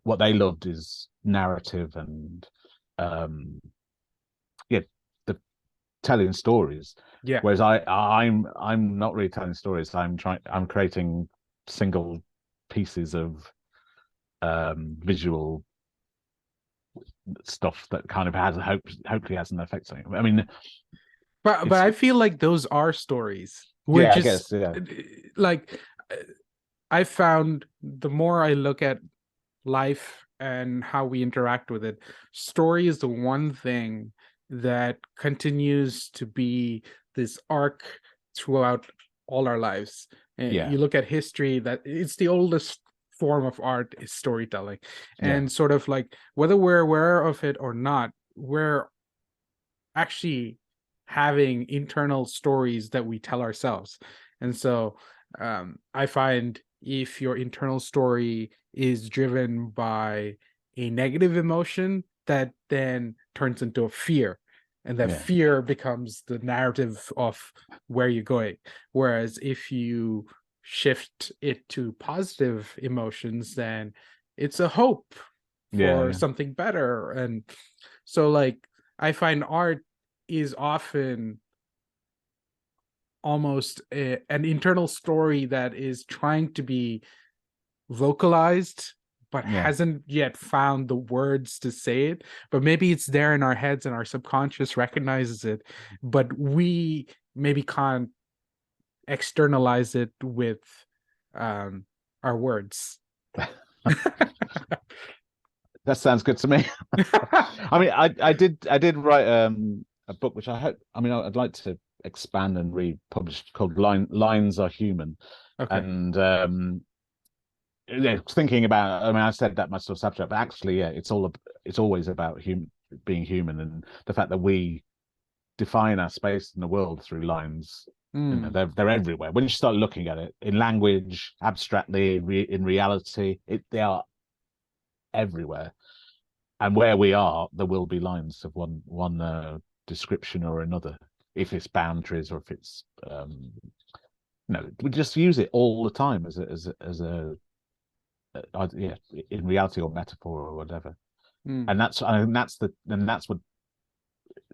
what they loved is narrative and the telling stories. Whereas I'm not really telling stories. I'm creating single pieces of visual stuff that kind of hopefully has an effect on you. I mean, but I feel like those are stories. I guess, like, I found the more I look at life and how we interact with it, story is the one thing that continues to be this arc throughout all our lives. And you look at history, that it's the oldest form of art is storytelling. And sort of like, whether we're aware of it or not, we're actually having internal stories that we tell ourselves. And so I find if your internal story is driven by a negative emotion, that then turns into a fear, and that fear becomes the narrative of where you're going. Whereas if you shift it to positive emotions, then it's a hope for something better. And so, like, I find art is often almost an internal story that is trying to be vocalized, but hasn't yet found the words to say it. But maybe it's there in our heads and our subconscious recognizes it, but we maybe can't externalize it with our words. That sounds good to me. I mean, I did write a book which I'd like to expand and republish, called Lines Are Human. And yeah, thinking about, I mean, I said that my stuff's abstract, but actually, yeah, it's always about being human, and the fact that we define our space in the world through lines. You know, Mm. they're everywhere. When you start looking at it in language, abstractly, in reality, they are everywhere. And where we are, there will be lines of one description or another, if it's boundaries or if it's no, we just use it all the time yeah, in reality or metaphor or whatever. Mm. And that's what,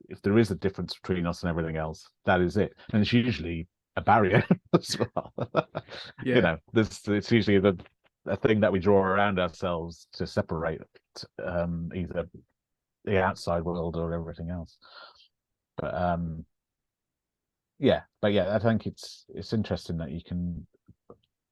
if there is a difference between us and everything else, that is it. And it's usually a barrier as well. You Yeah. know, it's usually a thing that we draw around ourselves to separate either the outside world or everything else. But yeah, I think it's interesting that you can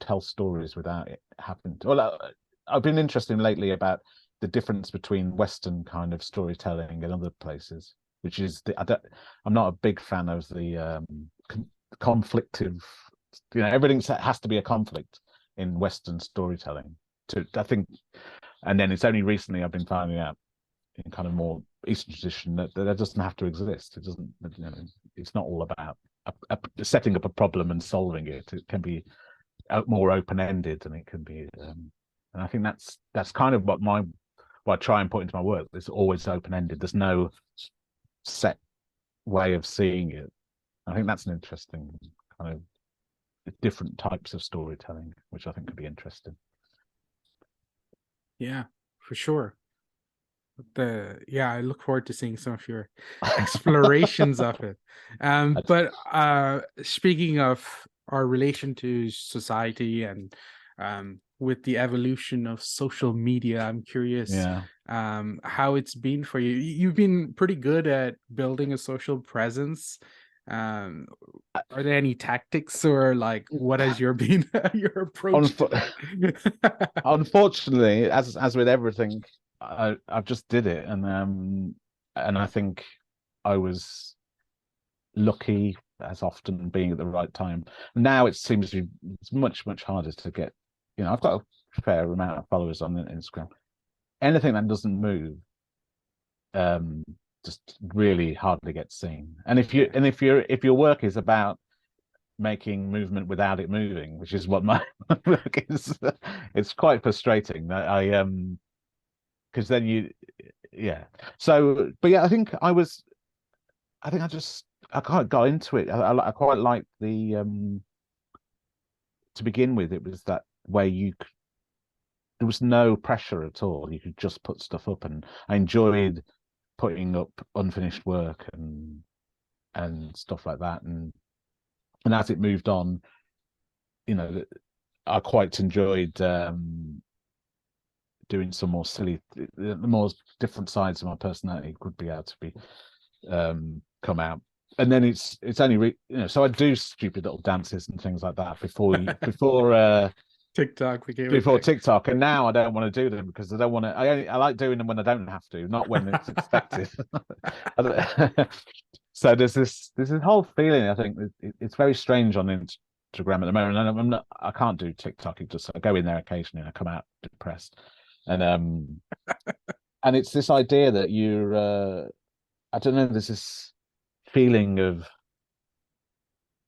tell stories without it having to. Well, I've been interested lately about the difference between Western kind of storytelling and other places, which is I'm not a big fan of the conflictive. You know, everything has to be a conflict in Western storytelling. I think, and then it's only recently I've been finding out in kind of more Eastern tradition that doesn't have to exist. It doesn't. You know, it's not all about setting up a problem and solving it. It can be more open ended, and it can be. And I think that's kind of what I try and put into my work. It's always open ended. There's no set way of seeing it. I think that's an interesting kind of different types of storytelling, which I think could be interesting. Yeah, for sure. I look forward to seeing some of your explorations of it. But speaking of our relation to society and with the evolution of social media, I'm curious Yeah. how it's been for you. You've been pretty good at building a social presence. Um, are there any tactics or like what has your been your approach to that? Unfortunately, as with everything, I've just did it, and I think I was lucky, as often being at the right time. Now it seems to be it's much harder to get. You know, I've got a fair amount of followers on Instagram. Anything that doesn't move, um, just really hardly gets seen. And Yeah. if your work is about making movement without it moving, which is what my work is, it's quite frustrating. I because then yeah. So, but yeah, I think I kind of got into it. I quite liked the to begin with. It was that way there was no pressure at all. You could just put stuff up, and I enjoyed putting up unfinished work and stuff like that. And as it moved on, you know, I quite enjoyed doing some more silly, the more different sides of my personality could be able to be come out. And then it's only you know, so I do stupid little dances and things like that TikTok became a before thing. TikTok, and now I don't want to do them because I don't want to. I like doing them when I don't have to, not when it's expected. So there's this whole feeling. I think it's very strange on Instagram at the moment, and I can't do TikTok. I go in there occasionally and I come out depressed, and it's this idea that I don't know. There's this feeling of,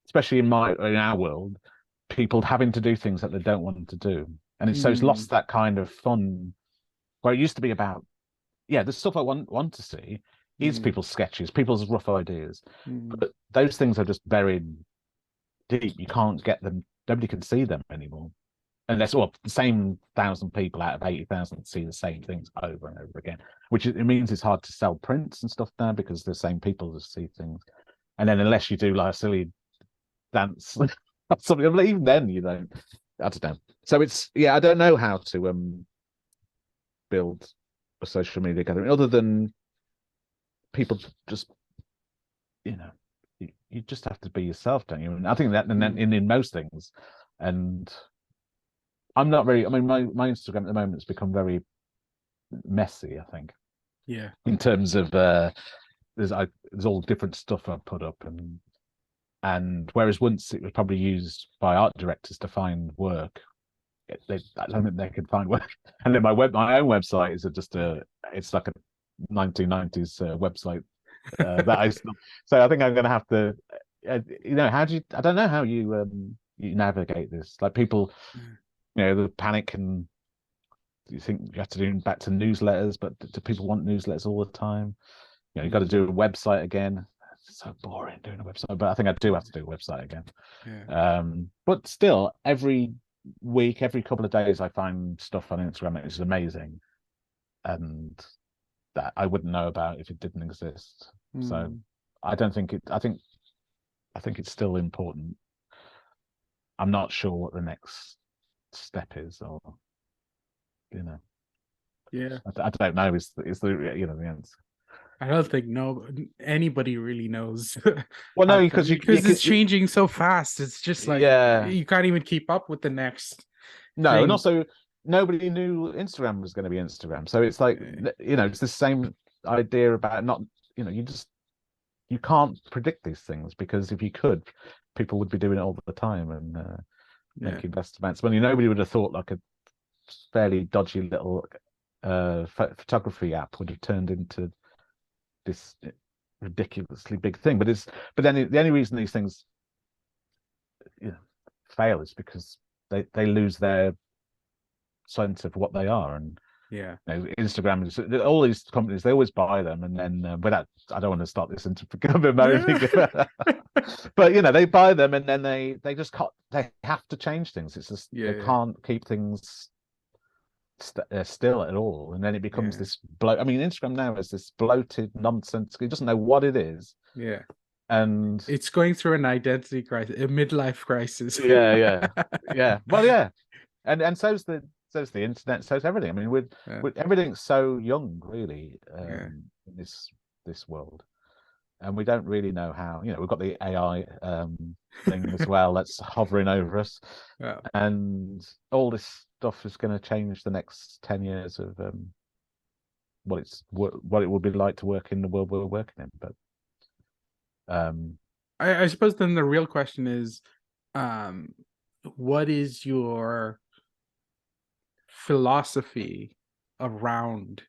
especially in our world, people having to do things that they don't want to do, and it's Mm, lost that kind of fun where it used to be about, yeah, the stuff I want to see is mm, people's sketches, people's rough ideas, mm, but those things are just buried deep. You can't get them. Nobody can see them anymore. Unless, well, the same 1,000 people out of 80,000 see the same things over and over again, it means it's hard to sell prints and stuff now because the same people just see things. And then unless you do like a silly dance or something, but even then you don't. I don't know. So yeah, I don't know how to build a social media gathering other than people just, you know, you just have to be yourself, don't you? And I think that mm. in most things, and I'm not very. I mean, my Instagram at the moment has become very messy. I think Yeah. in terms of there's all different stuff I've put up, and whereas once it was probably used by art directors to find work, I don't think they could find work. And then my own website is it's like a 1990s website that I still. So I think I'm going to have to. How do you? I don't know how you navigate this. Like people, the panic, and you think you have to do back to newsletters, but do people want newsletters all the time? You got to do a website again. It's so boring doing a website, but I think I do have to do a website again. Yeah. But still, every week, every couple of days, I find stuff on Instagram that is amazing, and that I wouldn't know about if it didn't exist. So I don't think it. I think it's still important. I'm not sure what the next step is, or Yeah. I don't know. Is the the answer? I don't think anybody really knows. Well, no, because because it's changing so fast. It's just like you can't even keep up with the next No, thing. and also nobody knew Instagram was going to be Instagram. So it's like it's the same idea about not you can't predict these things, because if you could, people would be doing it all the time and making vast amounts of money. Nobody would have thought like a fairly dodgy little photography app would have turned into this ridiculously big thing. But then the only reason these things fail is because they lose their sense of what they are. And Instagram is all these companies, they always buy them, and then I don't want to start this into moaning, but they buy them, and then they just they have to change things. It's just they can't keep things still at all, and then it becomes this I mean, Instagram now is this bloated nonsense. It doesn't know what it is. And it's going through an identity crisis, a midlife crisis. yeah. Well, yeah, and so's the internet, so's everything. I mean, with everything's so young, really, in this world, and we don't really know how. We've got the AI thing as well that's hovering over us, and all this stuff is going to change the next 10 years of what it will be like to work in the world we're working in. But I suppose then the real question is, what is your philosophy around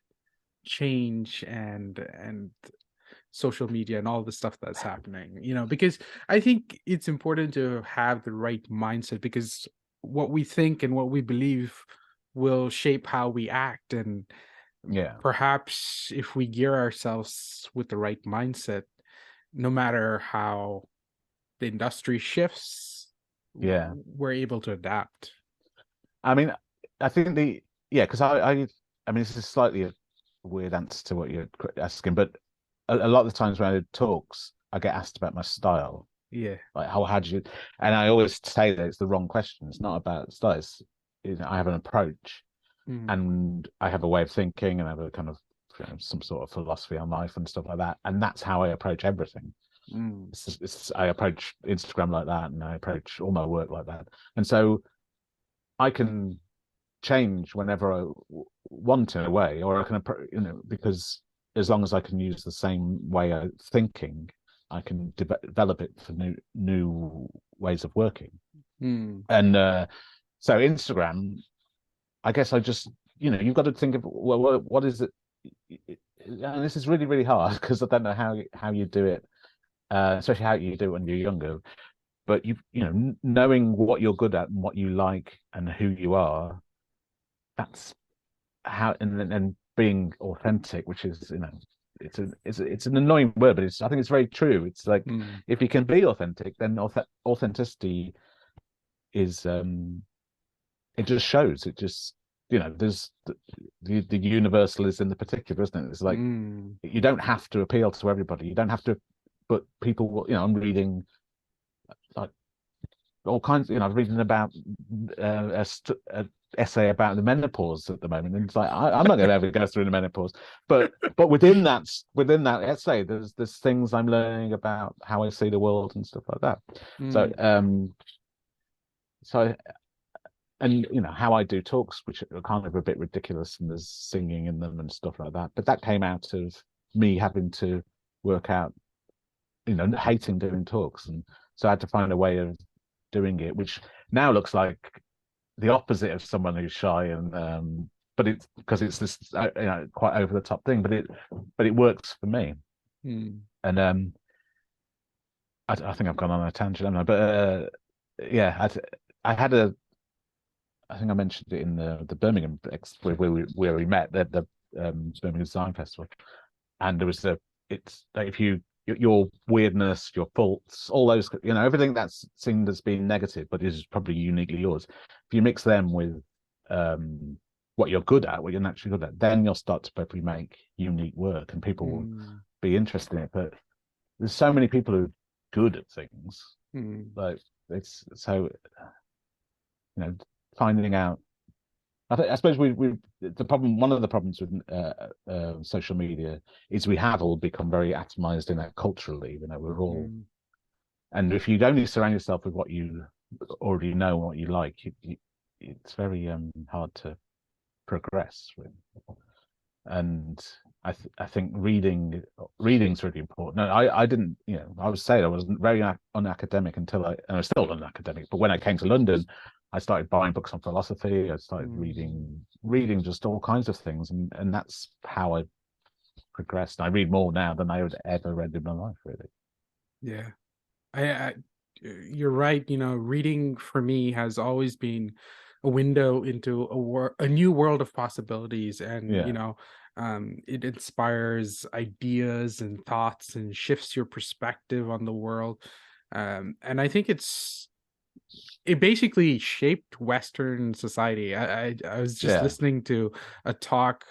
change and social media and all the stuff that's happening? Because I think it's important to have the right mindset, because what we think and what we believe will shape how we act. And perhaps if we gear ourselves with the right mindset, no matter how the industry shifts, we're able to adapt. I mean, I think because I mean, this is slightly a weird answer to what you're asking, but a lot of the times when I do talks, I get asked about my style. Like how do you? And I always say that it's the wrong question. It's not about style. I have an approach, and I have a way of thinking, and I have a kind of some sort of philosophy on life and stuff like that. And that's how I approach everything. I approach Instagram like that, and I approach all my work like that. And so I can change whenever I want, in a way, or I can because as long as I can use the same way of thinking, I can develop it for new ways of working. And so Instagram, I guess I just you've got to think of what is it, and this is really, really hard because I don't know how you do it, especially how you do it when you're younger. But knowing what you're good at and what you like and who you are, that's how, and being authentic, which is it's an annoying word, but I think it's very true. It's like if you can be authentic, then authenticity is it just shows. It just there's the universal is in the particular, isn't it? It's like you don't have to appeal to everybody. You don't have to, but people will. I'm reading like all kinds. I'm reading about a essay about the menopause at the moment, and it's like I'm not going to ever go through the menopause, but within that essay, there's things I'm learning about how I see the world and stuff like that. So and how I do talks, which are kind of a bit ridiculous, and there's singing in them and stuff like that. But that came out of me having to work out, hating doing talks, and so I had to find a way of doing it, which now looks like the opposite of someone who's shy, and but it's because it's this quite over the top thing, but it works for me. Mm. And I think I've gone on a tangent, haven't I? But yeah, I had a I think I mentioned it in the Birmingham where we met the Birmingham Design Festival, and there was it's like if your weirdness, your faults, all those everything that's seen as being negative, but is probably uniquely yours. If you mix them with what you're good at, what you're naturally good at, then you'll start to probably make unique work, and people will Mm. be interested in it. But there's so many people who are good at things, Mm. like it's so finding out. I suppose we the problem. One of the problems with social media is we have all become very atomized in it culturally. We're all, Mm. and if you only surround yourself with what you already know and what you like, it's very hard to progress. Really. And I think reading's really important. No, I didn't. I would say I was very unacademic until and I was still unacademic. But when I came to London, I started buying books on philosophy. I started Mm. reading just all kinds of things, and that's how I progressed. I read more now than I would ever read in my life, really. Yeah. I you're right. Reading for me has always been a window into a new world of possibilities, and Yeah, it inspires ideas and thoughts and shifts your perspective on the world. And I think it basically shaped Western society. I was just yeah, listening to a talk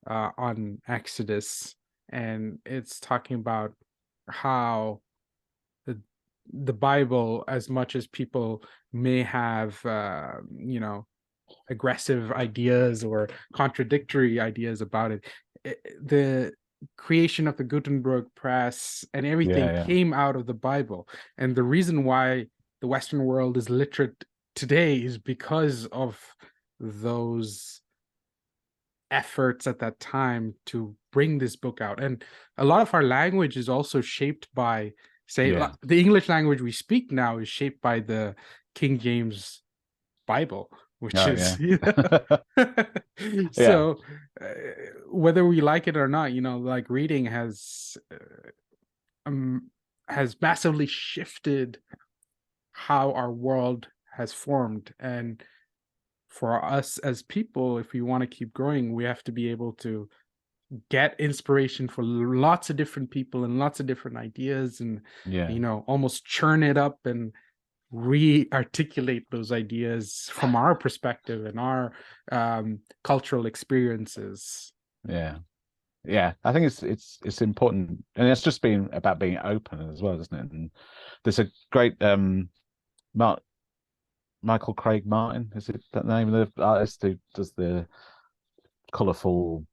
on Exodus, and it's talking about how the the Bible, as much as people may have, aggressive ideas or contradictory ideas about it, the creation of the Gutenberg press and everything yeah, came out of the Bible. And the reason why the Western world is literate today is because of those efforts at that time to bring this book out. And a lot of our language is also shaped by, say, yeah. the English language we speak now is shaped by the King James Bible, which Oh, is yeah, yeah, so uh, whether we like it or not, like reading um, has massively shifted how our world has formed. And for us as people, if we want to keep growing, we have to be able to get inspiration for lots of different people and lots of different ideas, and yeah. almost churn it up and re-articulate those ideas from our perspective and our cultural experiences. Yeah. Yeah, I think it's important, and it's just been about being open as well, isn't it? And there's a great Mark, Michael Craig Martin, is it that name of the artist who does the colourful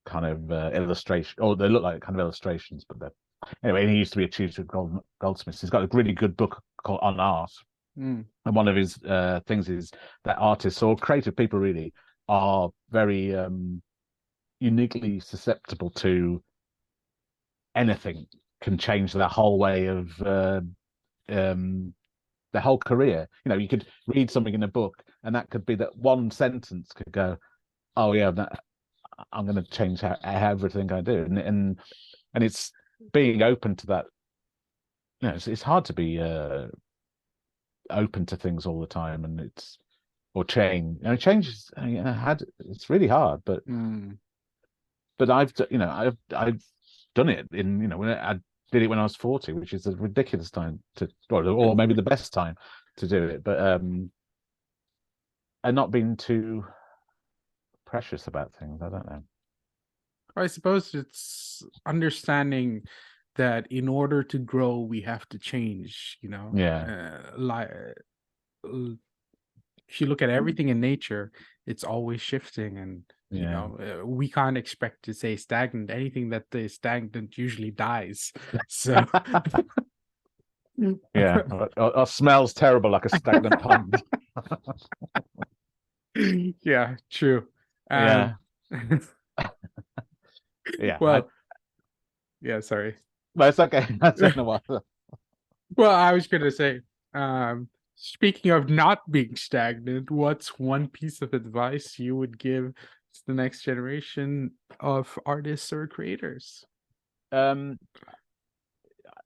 kind of illustration, or they look like kind of illustrations, but they're anyway. And he used to be a tutor at Goldsmiths. He's got a really good book called On Art, Mm. and one of his things is that artists or creative people really are very uniquely susceptible to anything can change their whole way of um, their whole career. You could read something in a book, and that could be that one sentence could go, "Oh yeah, I'm going to change how everything I do," and it's being open to that. It's hard to be open to things all the time, and it's or change. Change is it's really hard, but Mm. I've done it in when I did it when I was 40, which is a ridiculous time or maybe the best time to do it, but and not being too precious about things. I don't know. I suppose it's understanding that in order to grow, we have to change. Yeah, Like if you look at everything in nature, it's always shifting, and yeah, we can't expect to stay stagnant. Anything that is stagnant usually dies. So yeah. Or smells terrible like a stagnant pond. yeah, true. Um, Yeah, yeah. well, yeah, sorry. But it's okay. I don't know what. Well, I was gonna say, um, Speaking of not being stagnant, what's one piece of advice you would give to the next generation of artists or creators? Um,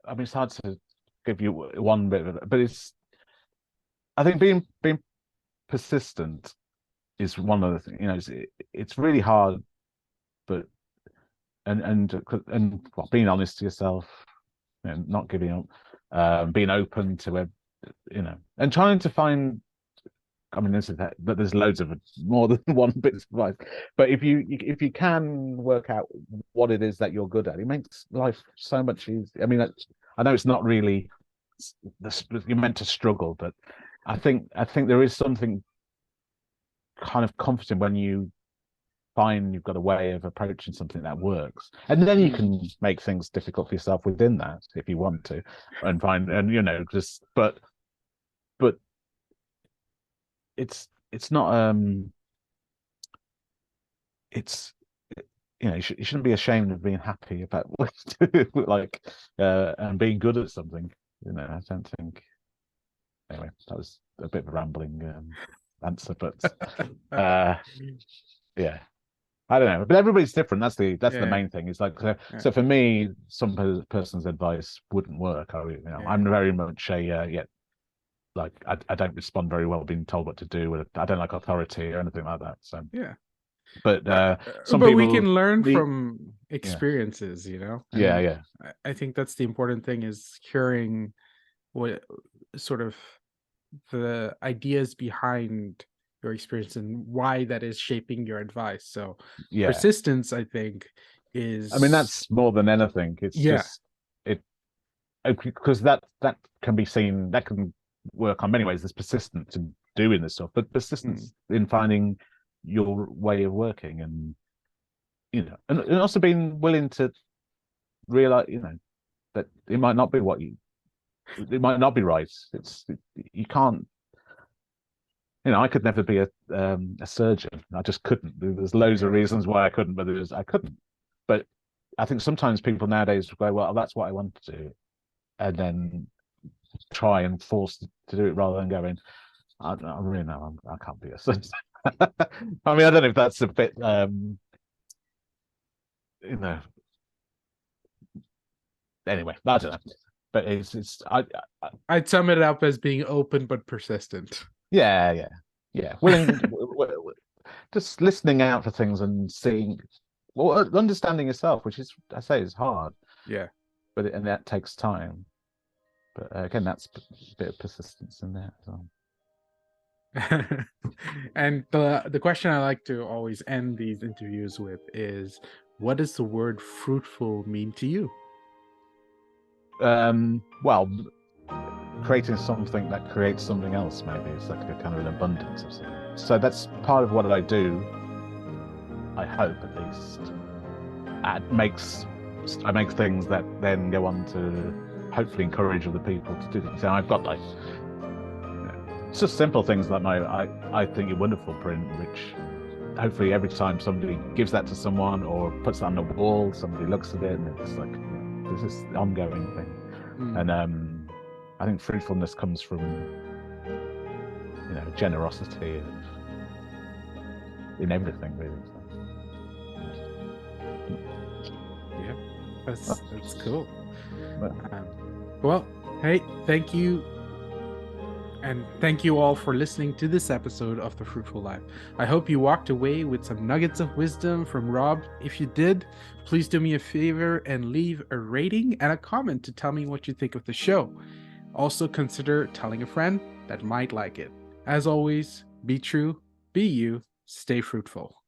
I mean, it's hard to give you one bit of it, but I think being persistent is one of the things. You know, it's really hard, but well, being honest to yourself and not giving up, being open to it, you know, and trying to find. I mean, this is that, but there's loads of more than one bit of advice. But if you can work out what it is that you're good at, it makes life so much easier. I mean, I know it's not really you're meant to struggle, but I think there is something kind of comforting when you find you've got a way of approaching something that works, and then you can make things difficult for yourself within that if you want to, and find, and you know, just but it's not it's you know, you shouldn't be ashamed of being happy about what you do, like and being good at something, you know. I don't think, anyway, that was a bit of a rambling answer, but yeah, I don't know, but everybody's different. That's the main thing. It's like, so for me, some person's advice wouldn't work. You know, I'm very much a like I don't respond very well being told what to do. I don't like authority or anything like that. So Yeah. but some but people we can learn from experiences, you know. Yeah. I think that's the important thing, is hearing what sort of the ideas behind your experience and why that is shaping your advice. So persistence, I think, is, I mean, that's more than anything. It's just it, because that can be seen, that can work on many ways. There's persistence in doing this stuff, but persistence in finding your way of working, and you know, and also being willing to realize, you know, that it might not be it might not be right. You can't, you know, I could never be a surgeon. I just couldn't. There's loads of reasons why I couldn't, but I couldn't. But I think sometimes people nowadays go, well, that's what I want to do, and then try and force to do it rather than going, I really know I can't be a surgeon. I mean, I don't know if that's a bit, you know. Anyway, I don't know, but I'd sum it up as being open but persistent. Yeah. Willing, just listening out for things and seeing, well, understanding yourself, which is, I say, is hard. Yeah, but and that takes time. But again, that's a bit of persistence in there as well. And the question I like to always end these interviews with is, what does the word fruitful mean to you? Well, creating something that creates something else, maybe it's like a kind of an abundance of something. So that's part of what I do, I hope, at least. I make things that then go on to hopefully encourage other people to do things. So I've got, like, you know, it's just simple things like I think you're wonderful print, which hopefully every time somebody gives that to someone or puts that on the wall, somebody looks at it and it's like, you know, this is the ongoing thing. And I think fruitfulness comes from, you know, generosity in everything, really. Yeah, that's cool. Well, hey, thank you. And thank you all for listening to this episode of The Fruitful Life. I hope you walked away with some nuggets of wisdom from Rob. If you did, please do me a favor and leave a rating and a comment to tell me what you think of the show. Also consider telling a friend that might like it. As always, be true, be you, stay fruitful.